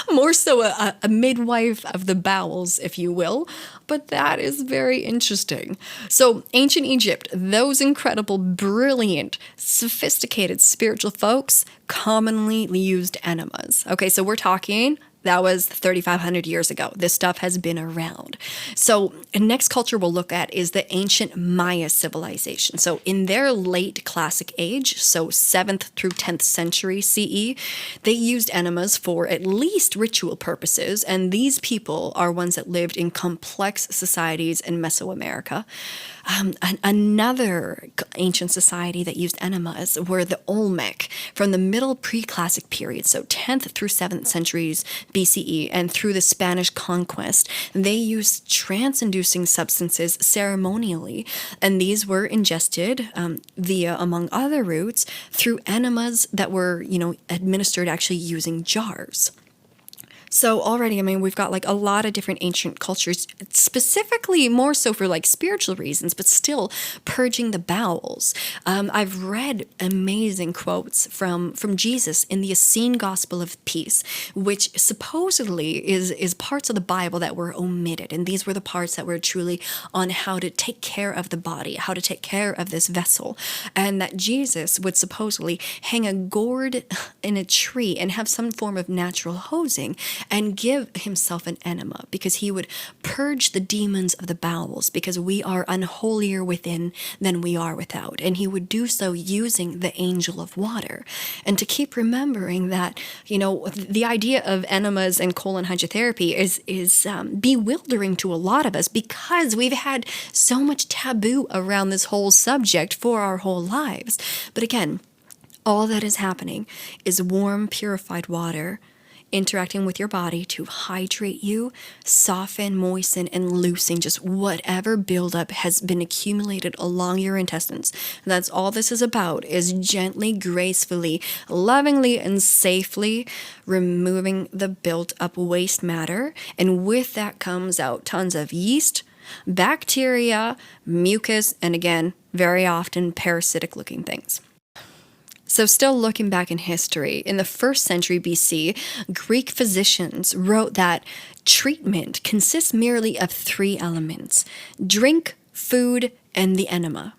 more so a midwife of the bowels, if you will. But that is very interesting. So ancient Egypt, those incredible, brilliant, sophisticated spiritual folks commonly used enemas. Okay, so we're talking, that was 3,500 years ago. This stuff has been around. So the next culture we'll look at is the ancient Maya civilization. So in their late classic age, so 7th through 10th century CE, they used enemas for at least ritual purposes. And these people are ones that lived in complex societies in Mesoamerica. Another ancient society that used enemas were the Olmec from the middle pre-classic period, so 10th through 7th centuries BCE, and through the Spanish conquest. They used trance-inducing substances ceremonially, and these were ingested via, among other routes, through enemas that were, administered actually using jars. So already, I mean, we've got like a lot of different ancient cultures, specifically more so for like spiritual reasons, but still purging the bowels. I've read amazing quotes from Jesus in the Essene Gospel of Peace, which supposedly is parts of the Bible that were omitted. And these were the parts that were truly on how to take care of the body, how to take care of this vessel. And that Jesus would supposedly hang a gourd in a tree and have some form of natural hosing and give himself an enema, because he would purge the demons of the bowels, because we are unholier within than we are without. And he would do so using the angel of water. And to keep remembering that, the idea of enemas and colon hydrotherapy is bewildering to a lot of us, because we've had so much taboo around this whole subject for our whole lives. But again, all that is happening is warm, purified water interacting with your body to hydrate you, soften, moisten, and loosen just whatever buildup has been accumulated along your intestines. And that's all this is about, is gently, gracefully, lovingly, and safely removing the built-up waste matter. And with that comes out tons of yeast, bacteria, mucus, and again, very often parasitic-looking things. So still looking back in history, in the 1st century BC, Greek physicians wrote that treatment consists merely of 3 elements: drink, food, and the enema.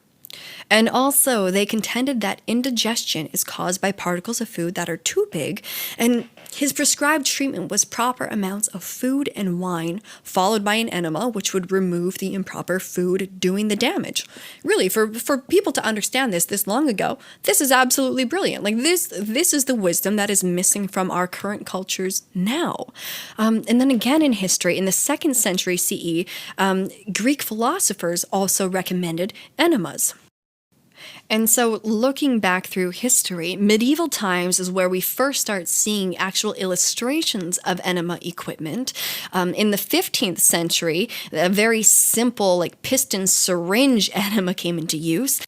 And also, they contended that indigestion is caused by particles of food that are too big, and his prescribed treatment was proper amounts of food and wine, followed by an enema, which would remove the improper food doing the damage. Really, for people to understand this long ago, this is absolutely brilliant. Like this is the wisdom that is missing from our current cultures now. And then again in history, in the 2nd century CE, Greek philosophers also recommended enemas. And so looking back through history, medieval times is where we first start seeing actual illustrations of enema equipment. In the 15th century, a very simple piston syringe enema came into use.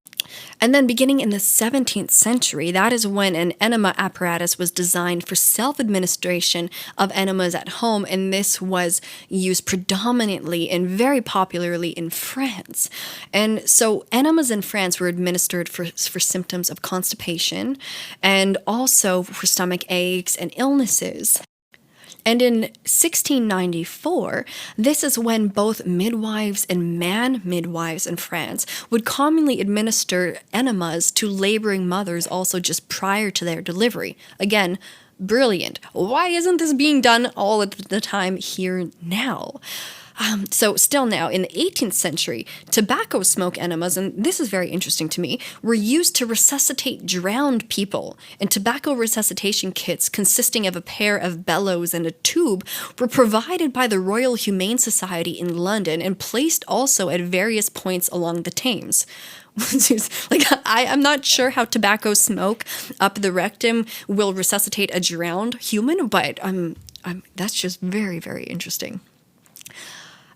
And then beginning in the 17th century, that is when an enema apparatus was designed for self-administration of enemas at home, and this was used predominantly and very popularly in France. And so enemas in France were administered for symptoms of constipation and also for stomach aches and illnesses. And in 1694, this is when both midwives and man midwives in France would commonly administer enemas to laboring mothers also just prior to their delivery. Again, brilliant. Why isn't this being done all at the time here now? So still now, in the 18th century, tobacco smoke enemas, and this is very interesting to me, were used to resuscitate drowned people. And tobacco resuscitation kits consisting of a pair of bellows and a tube were provided by the Royal Humane Society in London and placed also at various points along the Thames. I'm not sure how tobacco smoke up the rectum will resuscitate a drowned human, but that's just very, very interesting.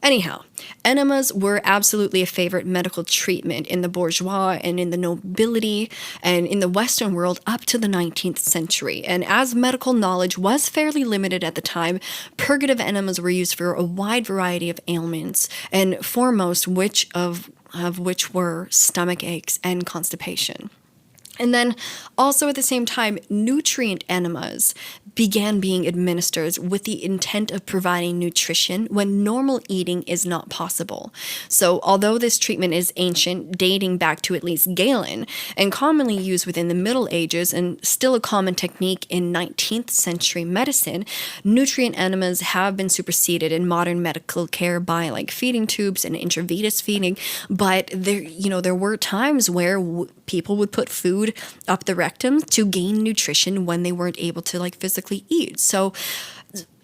Anyhow, enemas were absolutely a favorite medical treatment in the bourgeois and in the nobility and in the Western world up to the 19th century. And as medical knowledge was fairly limited at the time, purgative enemas were used for a wide variety of ailments, and foremost which were stomach aches and constipation. And then also at the same time, nutrient enemas began being administered with the intent of providing nutrition when normal eating is not possible. So although this treatment is ancient, dating back to at least Galen, and commonly used within the Middle Ages and still a common technique in 19th century medicine, nutrient enemas have been superseded in modern medical care by feeding tubes and intravenous feeding. But there were times where people would put food up the rectum to gain nutrition when they weren't able to physically eat. So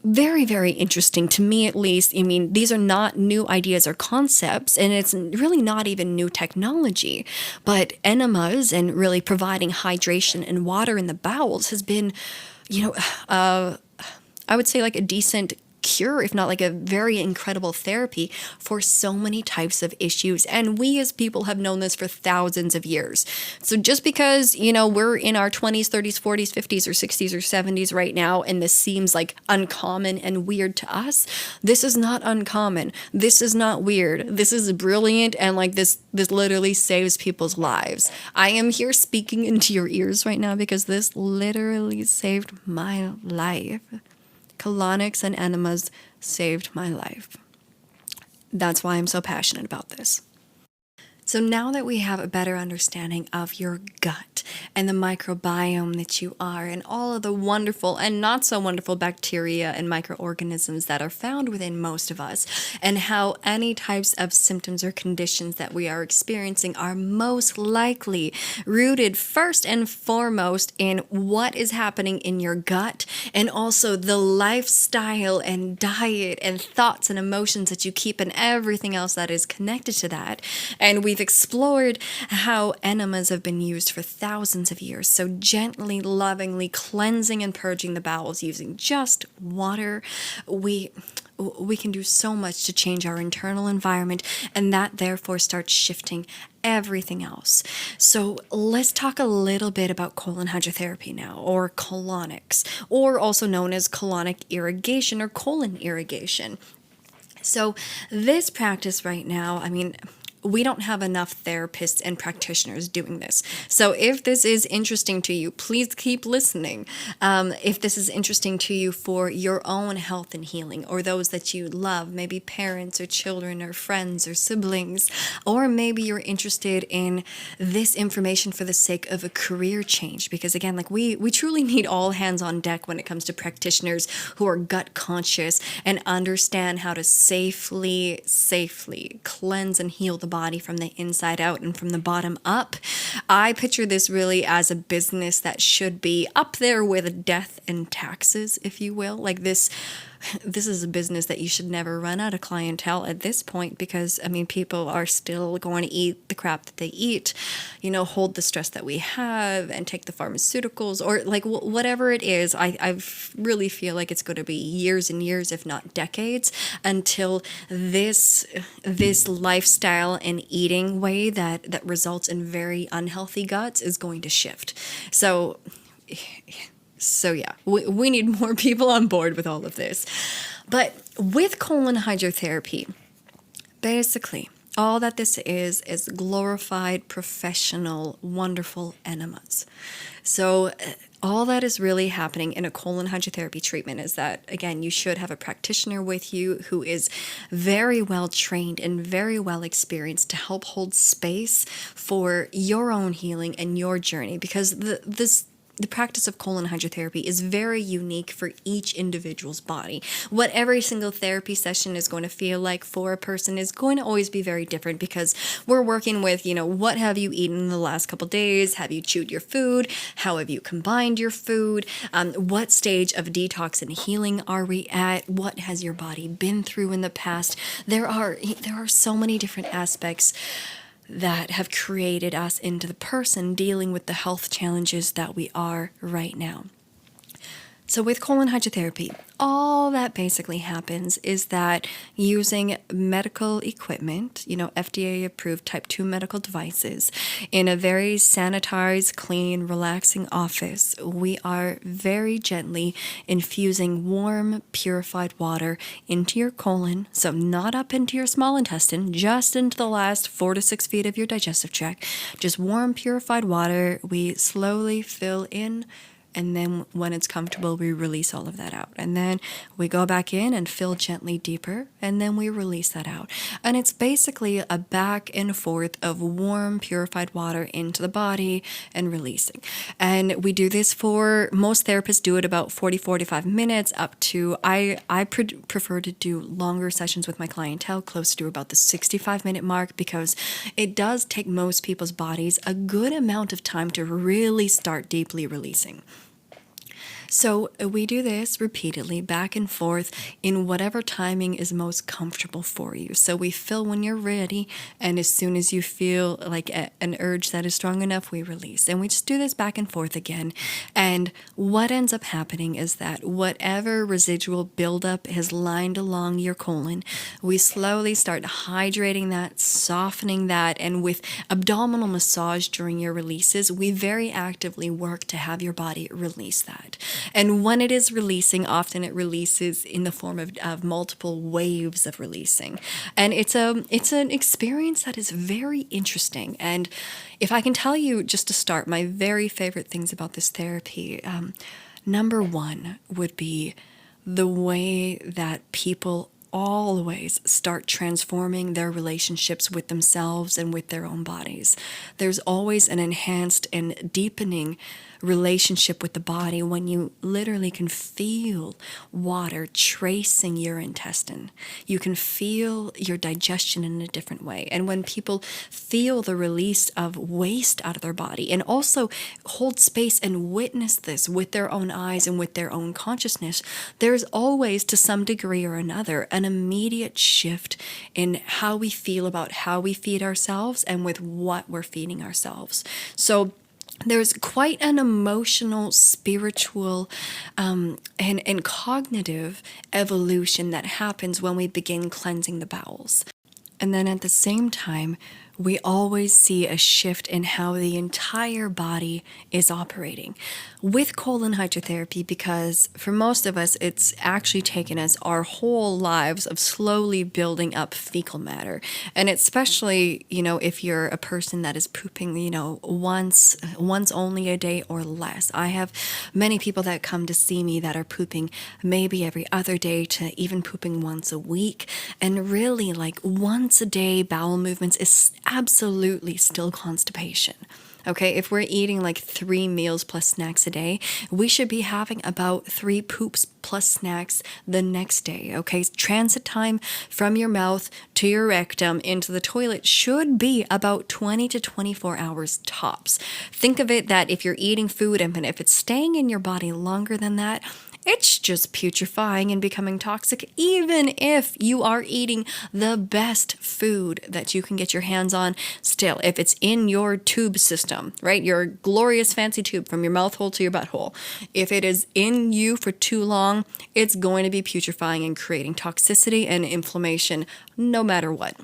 very, very interesting to me, at least. I mean, these are not new ideas or concepts, and it's really not even new technology. But enemas and really providing hydration and water in the bowels has been, I would say a decent cure, if not like a very incredible therapy for so many types of issues. And we as people have known this for thousands of years. So just because, we're in our 20s, 30s, 40s, 50s, or 60s, or 70s right now, and this seems like uncommon and weird to us, this is not uncommon. This is not weird. This is brilliant, and like this literally saves people's lives. I am here speaking into your ears right now because this literally saved my life. Colonics and enemas saved my life. That's why I'm so passionate about this. So now that we have a better understanding of your gut and the microbiome that you are, and all of the wonderful and not so wonderful bacteria and microorganisms that are found within most of us, and how any types of symptoms or conditions that we are experiencing are most likely rooted first and foremost in what is happening in your gut, and also the lifestyle and diet and thoughts and emotions that you keep and everything else that is connected to that. And we've explored how enemas have been used for thousands of years. So gently, lovingly cleansing and purging the bowels using just water. We can do so much to change our internal environment, and that therefore starts shifting everything else. So let's talk a little bit about colon hydrotherapy now, or colonics, or also known as colonic irrigation or colon irrigation. So this practice right now, we don't have enough therapists and practitioners doing this. So if this is interesting to you, please keep listening. If this is interesting to you for your own health and healing, or those that you love, maybe parents or children or friends or siblings, or maybe you're interested in this information for the sake of a career change, because again, like we truly need all hands on deck when it comes to practitioners who are gut conscious and understand how to safely cleanse and heal the body from the inside out and from the bottom up. I picture this really as a business that should be up there with death and taxes, if you will. Like this is a business that you should never run out of clientele at this point, because people are still going to eat the crap that they eat, hold the stress that we have and take the pharmaceuticals, or like whatever it is. I really feel like it's going to be years and years, if not decades, until this lifestyle and eating way that results in very unhealthy guts is going to shift. So yeah, we need more people on board with all of this. But with colon hydrotherapy, basically, all that this is glorified, professional, wonderful enemas. So all that is really happening in a colon hydrotherapy treatment is that, again, you should have a practitioner with you who is very well trained and very well experienced to help hold space for your own healing and your journey, because the practice of colon hydrotherapy is very unique for each individual's body. What every single therapy session is going to feel like for a person is going to always be very different, because we're working with, what have you eaten in the last couple days? Have you chewed your food? How have you combined your food? What stage of detox and healing are we at? What has your body been through in the past? There are so many different aspects that have created us into the person dealing with the health challenges that we are right now. So with colon hydrotherapy, all that basically happens is that using medical equipment, FDA approved type 2 medical devices, in a very sanitized, clean, relaxing office, we are very gently infusing warm, purified water into your colon. So not up into your small intestine, just into the last 4 to 6 feet of your digestive tract. Just warm, purified water. We slowly fill in, and then when it's comfortable, we release all of that out. And then we go back in and fill gently deeper, and then we release that out. And it's basically a back and forth of warm, purified water into the body and releasing. And we do this most therapists do it about 45 minutes up to, I prefer to do longer sessions with my clientele, close to about the 65-minute mark, because it does take most people's bodies a good amount of time to really start deeply releasing. So we do this repeatedly, back and forth, in whatever timing is most comfortable for you. So we fill when you're ready, and as soon as you feel like an urge that is strong enough, we release. And we just do this back and forth again. And what ends up happening is that whatever residual buildup has lined along your colon, we slowly start hydrating that, softening that, and with abdominal massage during your releases, we very actively work to have your body release that. And when it is releasing, often it releases in the form of multiple waves of releasing. And it's an experience that is very interesting. And if I can tell you, just to start, my very favorite things about this therapy, number one would be the way that people always start transforming their relationships with themselves and with their own bodies. There's always an enhanced and deepening relationship with the body when you literally can feel water tracing your intestine. You can feel your digestion in a different way. And when people feel the release of waste out of their body and also hold space and witness this with their own eyes and with their own consciousness, there's always, to some degree or another, an immediate shift in how we feel about how we feed ourselves and with what we're feeding ourselves. So there's quite an emotional, spiritual, and cognitive evolution that happens when we begin cleansing the bowels. And then at the same time, we always see a shift in how the entire body is operating with colon hydrotherapy, because for most of us, it's actually taken us our whole lives of slowly building up fecal matter. And especially, if you're a person that is pooping, once only a day or less. I have many people that come to see me that are pooping maybe every other day to even pooping once a week. And really, like, once a day bowel movements is absolutely still constipation. Okay, if we're eating like 3 meals plus snacks a day, we should be having about 3 poops plus snacks the next day. Okay, transit time from your mouth to your rectum into the toilet should be about 20 to 24 hours tops. Think of it that if you're eating food and if it's staying in your body longer than that, it's just putrefying and becoming toxic, even if you are eating the best food that you can get your hands on. Still, if it's in your tube system, right, your glorious fancy tube from your mouth hole to your butthole, if it is in you for too long, it's going to be putrefying and creating toxicity and inflammation no matter what.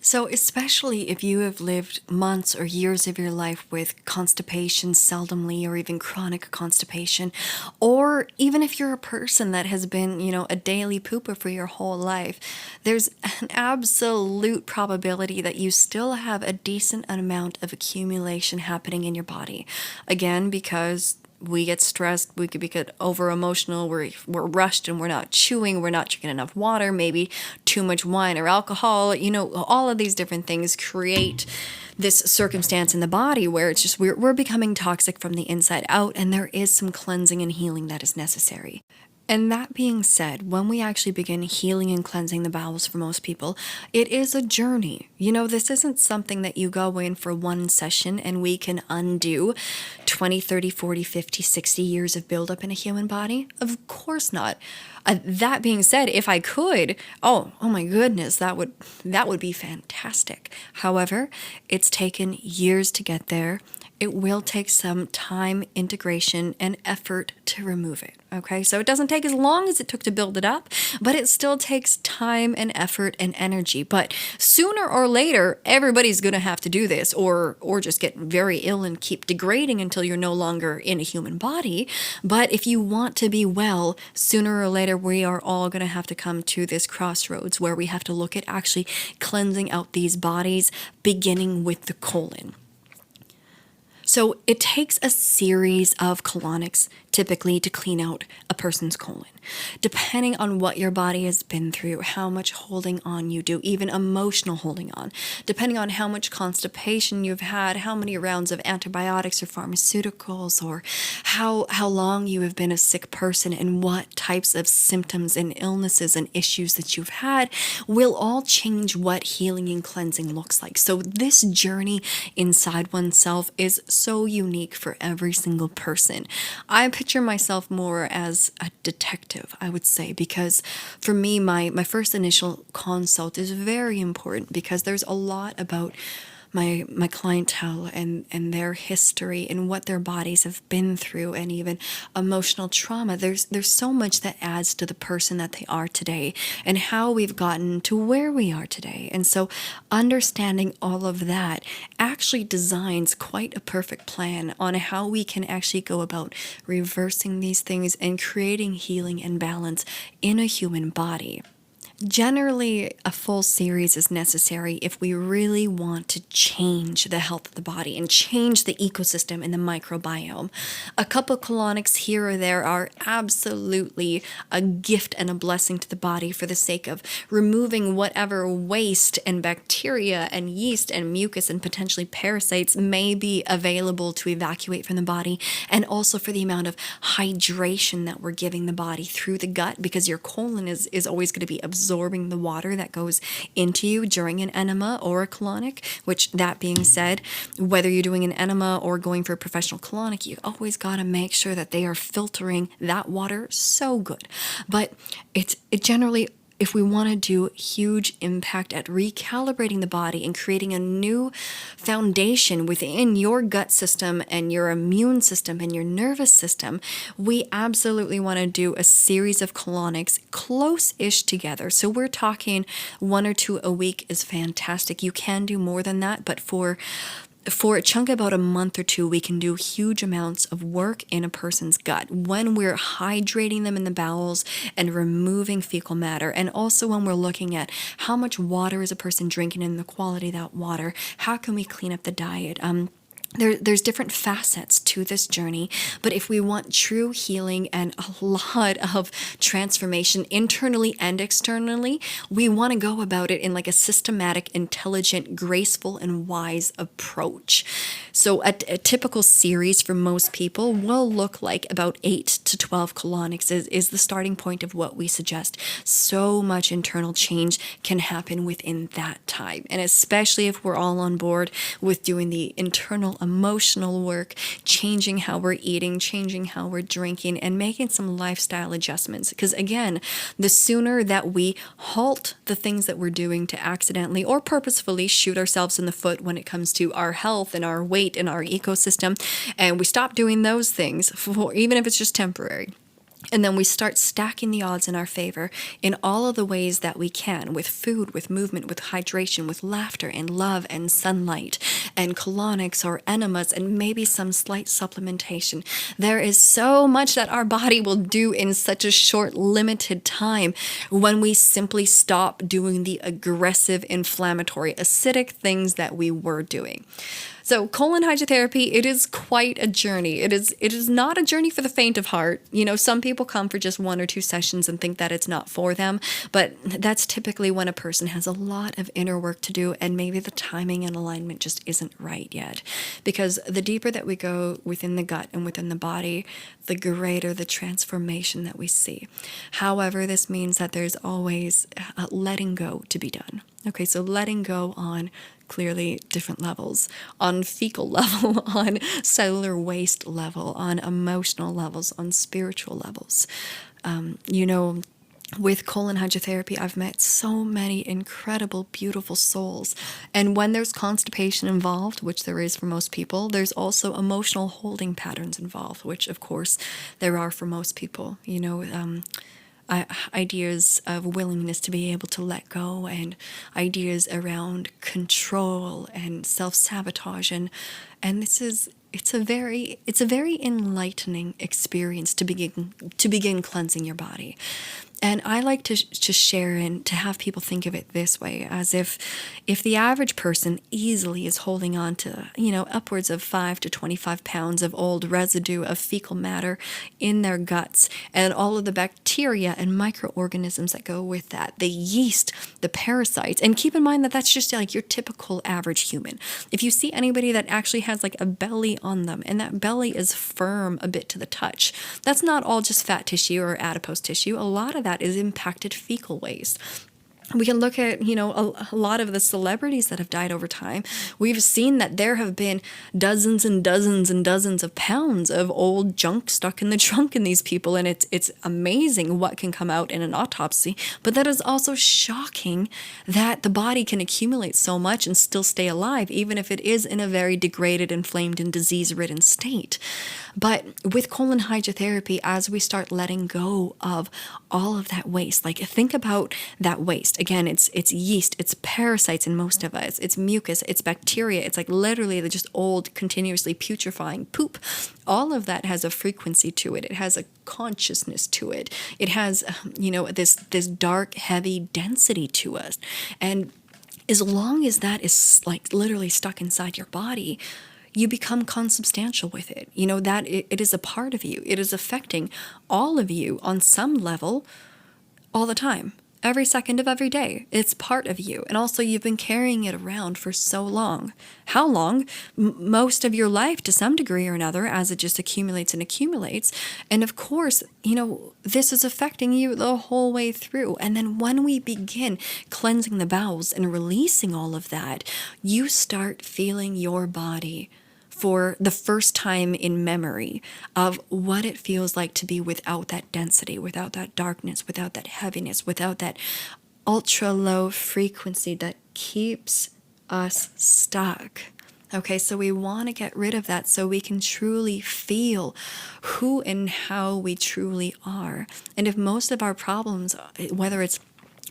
So especially if you have lived months or years of your life with constipation seldomly, or even chronic constipation, or even if you're a person that has been, a daily pooper for your whole life, there's an absolute probability that you still have a decent amount of accumulation happening in your body. Again, because we get stressed, we could get over emotional, we're rushed and we're not chewing, we're not drinking enough water, maybe too much wine or alcohol, all of these different things create this circumstance in the body where it's just we're becoming toxic from the inside out, and there is some cleansing and healing that is necessary. And that being said, when we actually begin healing and cleansing the bowels for most people, it is a journey. This isn't something that you go in for one session and we can undo 20, 30, 40, 50, 60 years of buildup in a human body. Of course not. That being said, if I could, oh my goodness, that would be fantastic. However, it's taken years to get there. It will take some time, integration, and effort to remove it. Okay, so it doesn't take as long as it took to build it up, but it still takes time and effort and energy. But sooner or later, everybody's going to have to do this, or just get very ill and keep degrading until you're no longer in a human body. But if you want to be well, sooner or later, we are all going to have to come to this crossroads where we have to look at actually cleansing out these bodies, beginning with the colon. So it takes a series of colonics typically to clean out a person's colon. Depending on what your body has been through, how much holding on you do, even emotional holding on, depending on how much constipation you've had, how many rounds of antibiotics or pharmaceuticals, or how long you have been a sick person and what types of symptoms and illnesses and issues that you've had, will all change what healing and cleansing looks like. So this journey inside oneself is so unique for every single person. I picture myself more as a detective, I would say, because for me, my first initial consult is very important because there's a lot about my clientele and their history and what their bodies have been through, and even emotional trauma. There's so much that adds to the person that they are today and how we've gotten to where we are today. And so understanding all of that actually designs quite a perfect plan on how we can actually go about reversing these things and creating healing and balance in a human body. Generally, a full series is necessary if we really want to change the health of the body and change the ecosystem and the microbiome. A couple colonics here or there are absolutely a gift and a blessing to the body for the sake of removing whatever waste and bacteria and yeast and mucus and potentially parasites may be available to evacuate from the body, and also for the amount of hydration that we're giving the body through the gut, because your colon is always going to be absorbing the water that goes into you during an enema or a colonic, which, that being said, whether you're doing an enema or going for a professional colonic, you always got to make sure that they are filtering that water so good. But it generally, if we want to do huge impact at recalibrating the body and creating a new foundation within your gut system and your immune system and your nervous system, we absolutely want to do a series of colonics close-ish together. So we're talking 1 or 2 a week is fantastic. You can do more than that, but for a chunk of about a month or 2, we can do huge amounts of work in a person's gut when we're hydrating them in the bowels and removing fecal matter. And also when we're looking at how much water is a person drinking and the quality of that water. How can we clean up the diet? There's different facets to this journey, but if we want true healing and a lot of transformation internally and externally, we want to go about it in like a systematic, intelligent, graceful, and wise approach. So a typical series for most people will look like about 8 to 12 colonics is the starting point of what we suggest. So much internal change can happen within that time, and especially if we're all on board with doing the internal emotional work, changing how we're eating, changing how we're drinking, and making some lifestyle adjustments. Because again, the sooner that we halt the things that we're doing to accidentally or purposefully shoot ourselves in the foot when it comes to our health and our weight and our ecosystem, and we stop doing those things, even if it's just temporary, and then we start stacking the odds in our favor in all of the ways that we can, with food, with movement, with hydration, with laughter and love and sunlight and colonics or enemas and maybe some slight supplementation. There is so much that our body will do in such a short, limited time when we simply stop doing the aggressive, inflammatory, acidic things that we were doing. So colon hydrotherapy, it is quite a journey. It is not a journey for the faint of heart. You know, some people come for just 1 or 2 sessions and think that it's not for them, but that's typically when a person has a lot of inner work to do and maybe the timing and alignment just isn't right yet. Because the deeper that we go within the gut and within the body, the greater the transformation that we see. However, this means that there's always a letting go to be done. Okay, so letting go on clearly different levels, on fecal level, on cellular waste level, on emotional levels, on spiritual levels. With colon hydrotherapy, I've met so many incredible, beautiful souls. And when there's constipation involved, which there is for most people, there's also emotional holding patterns involved, which of course there are for most people. Ideas of willingness to be able to let go, and ideas around control and self-sabotage, and it's a very enlightening experience to begin cleansing your body. And I like to share and to have people think of it this way, as if the average person easily is holding on to, upwards of 5 to 25 pounds of old residue of fecal matter in their guts, and all of the bacteria and microorganisms that go with that, the yeast, the parasites. And keep in mind that that's just like your typical average human. If you see anybody that actually has like a belly on them, and that belly is firm a bit to the touch, that's not all just fat tissue or adipose tissue. A lot of that is impacted fecal waste. We can look at, a lot of the celebrities that have died over time. We've seen that there have been dozens and dozens and dozens of pounds of old junk stuck in the trunk in these people. And it's amazing what can come out in an autopsy. But that is also shocking that the body can accumulate so much and still stay alive, even if it is in a very degraded, inflamed, and disease-ridden state. But with colon hydrotherapy, as we start letting go of all of that waste, like think about that waste. Again, it's yeast, it's parasites in most of us, it's mucus, it's bacteria, it's like literally the just old, continuously putrefying poop. All of that has a frequency to it. It has a consciousness to it. It has, this dark, heavy density to us. And as long as that is like literally stuck inside your body, you become consubstantial with it. That it is a part of you. It is affecting all of you on some level all the time, every second of every day. It's part of you. And also you've been carrying it around for so long. How long? Most of your life to some degree or another, as it just accumulates and accumulates. And of course, this is affecting you the whole way through. And then when we begin cleansing the bowels and releasing all of that, you start feeling your body for the first time in memory of what it feels like to be without that density, without that darkness, without that heaviness, without that ultra low frequency that keeps us stuck. Okay, so we want to get rid of that so we can truly feel who and how we truly are. And if most of our problems, whether it's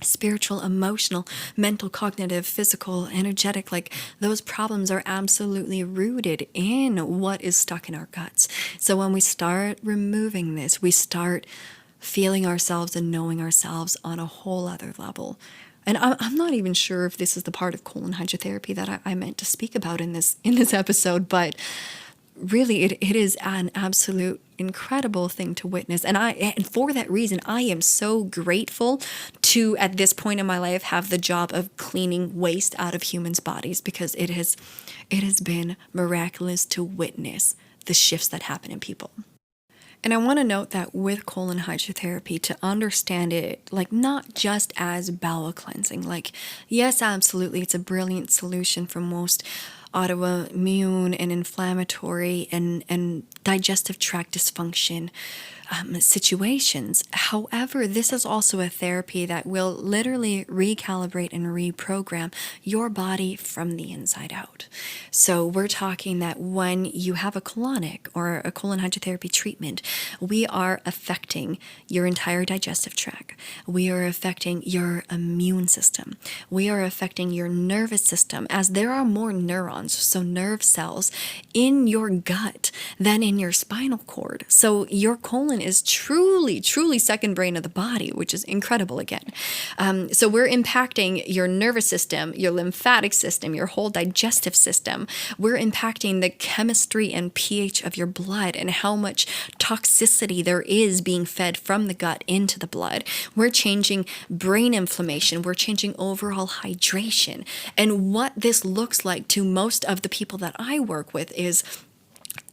spiritual, emotional, mental, cognitive, physical, energetic, like those problems are absolutely rooted in what is stuck in our guts. So when we start removing this, we start feeling ourselves and knowing ourselves on a whole other level. And I'm not even sure if this is the part of colon hydrotherapy that I meant to speak about in this episode, but really it is an absolute incredible thing to witness. And for that reason, I am so grateful to, at this point in my life, have the job of cleaning waste out of humans' bodies, because it has been miraculous to witness the shifts that happen in people. And I want to note that with colon hydrotherapy, to understand it, like not just as bowel cleansing, like yes, absolutely, it's a brilliant solution for most autoimmune and inflammatory and digestive tract dysfunction situations. However, this is also a therapy that will literally recalibrate and reprogram your body from the inside out. So we're talking that when you have a colonic or a colon hydrotherapy treatment, we are affecting your entire digestive tract. We are affecting your immune system. We are affecting your nervous system, as there are more neurons, so nerve cells, in your gut than in your spinal cord. So your colon is truly second brain of the body, which is incredible again. So we're impacting your nervous system, your lymphatic system, your whole digestive system. We're impacting the chemistry and pH of your blood and how much toxicity there is being fed from the gut into the blood. We're changing brain inflammation. We're changing overall hydration. And what this looks like to most of the people that I work with is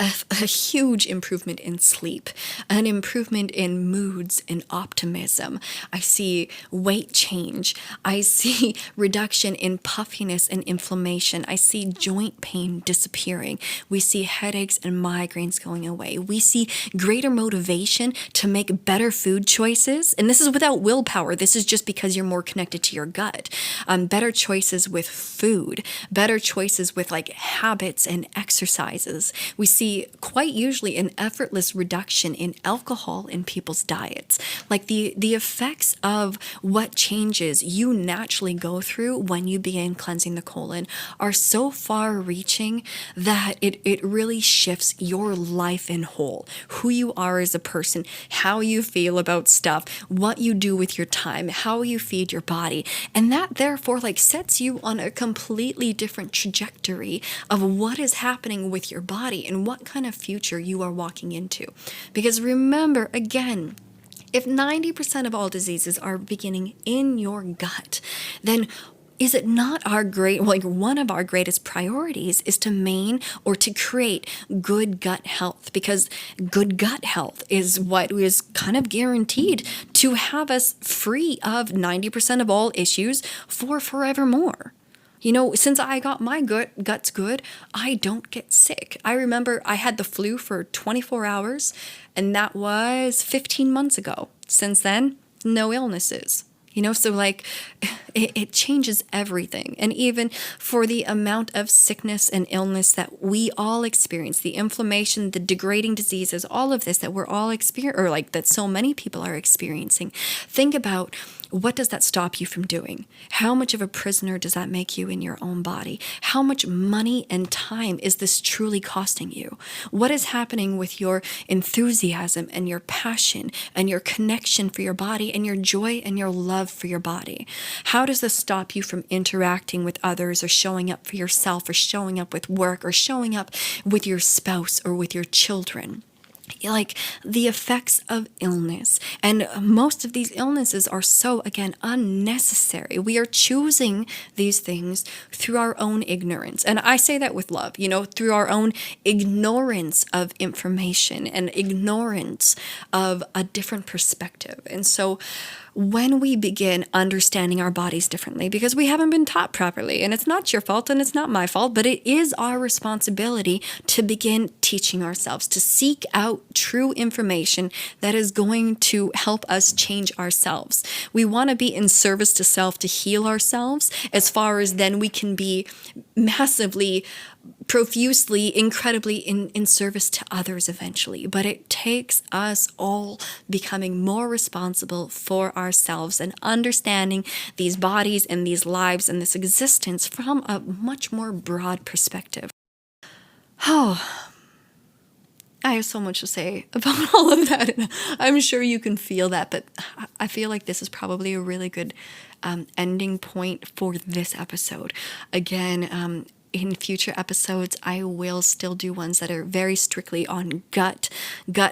a huge improvement in sleep, an improvement in moods and optimism. I see weight change. I see reduction in puffiness and inflammation. I see joint pain disappearing. We see headaches and migraines going away. We see greater motivation to make better food choices. And this is without willpower. This is just because you're more connected to your gut. Better choices with food, better choices with like habits and exercises. We see quite usually an effortless reduction in alcohol in people's diets. Like the effects of what changes you naturally go through when you begin cleansing the colon are so far reaching that it really shifts your life in whole. Who you are as a person, how you feel about stuff, what you do with your time, how you feed your body. And that therefore like sets you on a completely different trajectory of what is happening with your body and what kind of future you are walking into. Because remember, again, if 90% of all diseases are beginning in your gut, then is it not one of our greatest priorities is to to create good gut health? Because good gut health is what is kind of guaranteed to have us free of 90% of all issues for forevermore. Since I got my guts good, I don't get sick. I remember I had the flu for 24 hours, and that was 15 months ago. Since then, no illnesses. So it changes everything. And even for the amount of sickness and illness that we all experience, the inflammation, the degrading diseases, all of this that we're all experiencing, or that so many people are experiencing, think about, what does that stop you from doing? How much of a prisoner does that make you in your own body? How much money and time is this truly costing you? What is happening with your enthusiasm and your passion and your connection for your body and your joy and your love for your body? How does this stop you from interacting with others or showing up for yourself or showing up with work or showing up with your spouse or with your children? The effects of illness. And most of these illnesses are so, again, unnecessary. We are choosing these things through our own ignorance. And I say that with love, through our own ignorance of information and ignorance of a different perspective. And so when we begin understanding our bodies differently, because we haven't been taught properly, and it's not your fault and it's not my fault, but it is our responsibility to begin teaching ourselves, to seek out true information that is going to help us change ourselves. We want to be in service to self, to heal ourselves, as far as then we can be massively, profusely, incredibly in service to others eventually. But it takes us all becoming more responsible for ourselves and understanding these bodies and these lives and this existence from a much more broad perspective. Oh, I have so much to say about all of that, and I'm sure you can feel that, but I feel like this is probably a really good ending point for this episode. Again, in future episodes, I will still do ones that are very strictly on gut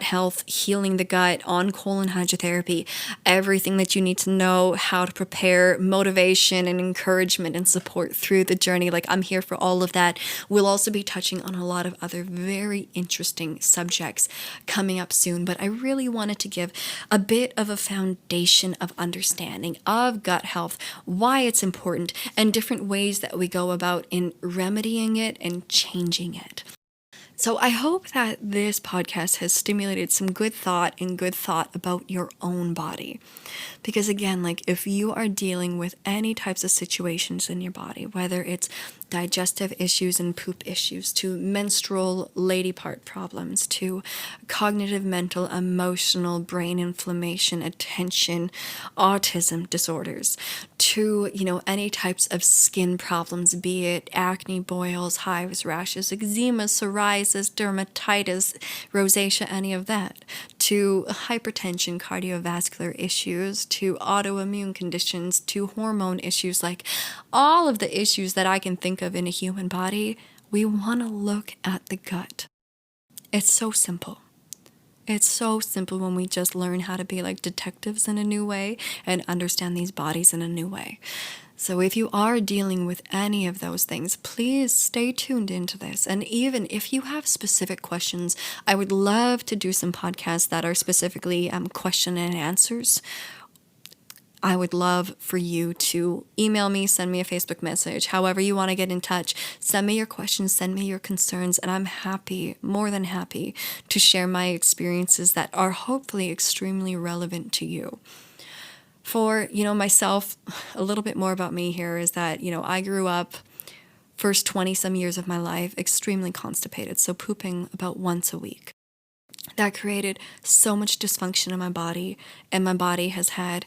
health, healing the gut, on colon hydrotherapy, everything that you need to know, how to prepare, motivation and encouragement and support through the journey. I'm here for all of that. We'll also be touching on a lot of other very interesting subjects coming up soon, but I really wanted to give a bit of a foundation of understanding of gut health, why it's important, and different ways that we go about in remedying it and changing it. So I hope that this podcast has stimulated some good thought about your own body. Because again, if you are dealing with any types of situations in your body, whether it's digestive issues and poop issues, to menstrual lady part problems, to cognitive, mental, emotional, brain inflammation, attention, autism disorders, to, any types of skin problems, be it acne, boils, hives, rashes, eczema, psoriasis, dermatitis, rosacea, any of that, to hypertension, cardiovascular issues, to autoimmune conditions, to hormone issues, all of the issues that I can think of in a human body, we want to look at the gut. It's so simple. It's so simple when we just learn how to be like detectives in a new way and understand these bodies in a new way. So if you are dealing with any of those things, please stay tuned into this. And even if you have specific questions, I would love to do some podcasts that are specifically question and answers. I would love for you to email me, send me a Facebook message, however you want to get in touch. Send me your questions, send me your concerns, and I'm happy, more than happy, to share my experiences that are hopefully extremely relevant to you. For, myself, a little bit more about me here is that, I grew up first 20 some years of my life extremely constipated, so pooping about once a week. That created so much dysfunction in my body, and my body has had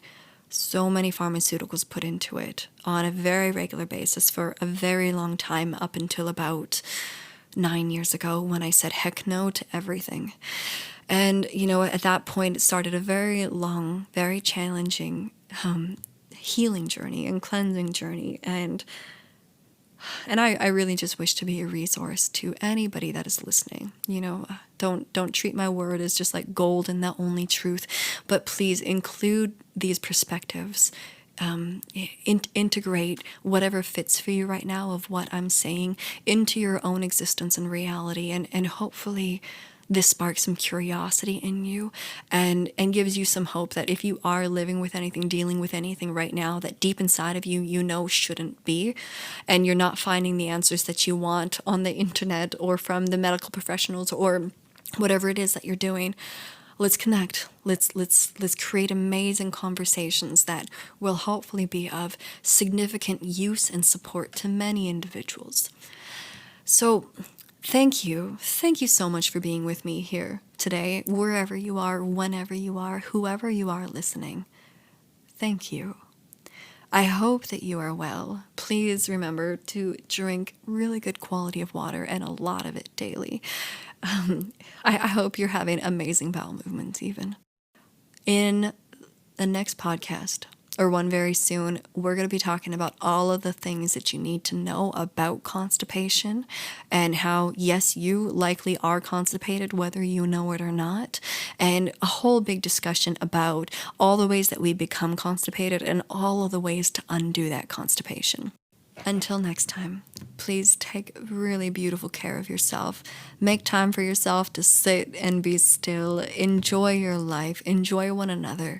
so many pharmaceuticals put into it on a very regular basis for a very long time, up until about 9 years ago when I said heck no to everything. And, at that point, it started a very long, very challenging healing journey and cleansing journey. And I really just wish to be a resource to anybody that is listening. Don't treat my word as just like gold and the only truth, but please include these perspectives integrate whatever fits for you right now of what I'm saying into your own existence and reality, and hopefully this sparks some curiosity in you and gives you some hope that if you are living with anything, dealing with anything right now that deep inside of you, you know shouldn't be, and you're not finding the answers that you want on the internet or from the medical professionals or whatever it is that you're doing, let's connect. Let's create amazing conversations that will hopefully be of significant use and support to many individuals. So thank you so much for being with me here today, wherever you are, whenever you are, whoever you are listening. Thank you. I hope that you are well. Please remember to drink really good quality of water and a lot of it daily. I hope you're having amazing bowel movements even. In the next podcast, or one very soon, we're going to be talking about all of the things that you need to know about constipation and how, yes, you likely are constipated, whether you know it or not, and a whole big discussion about all the ways that we become constipated and all of the ways to undo that constipation. Until next time, please take really beautiful care of yourself. Make time for yourself to sit and be still. Enjoy your life. Enjoy one another.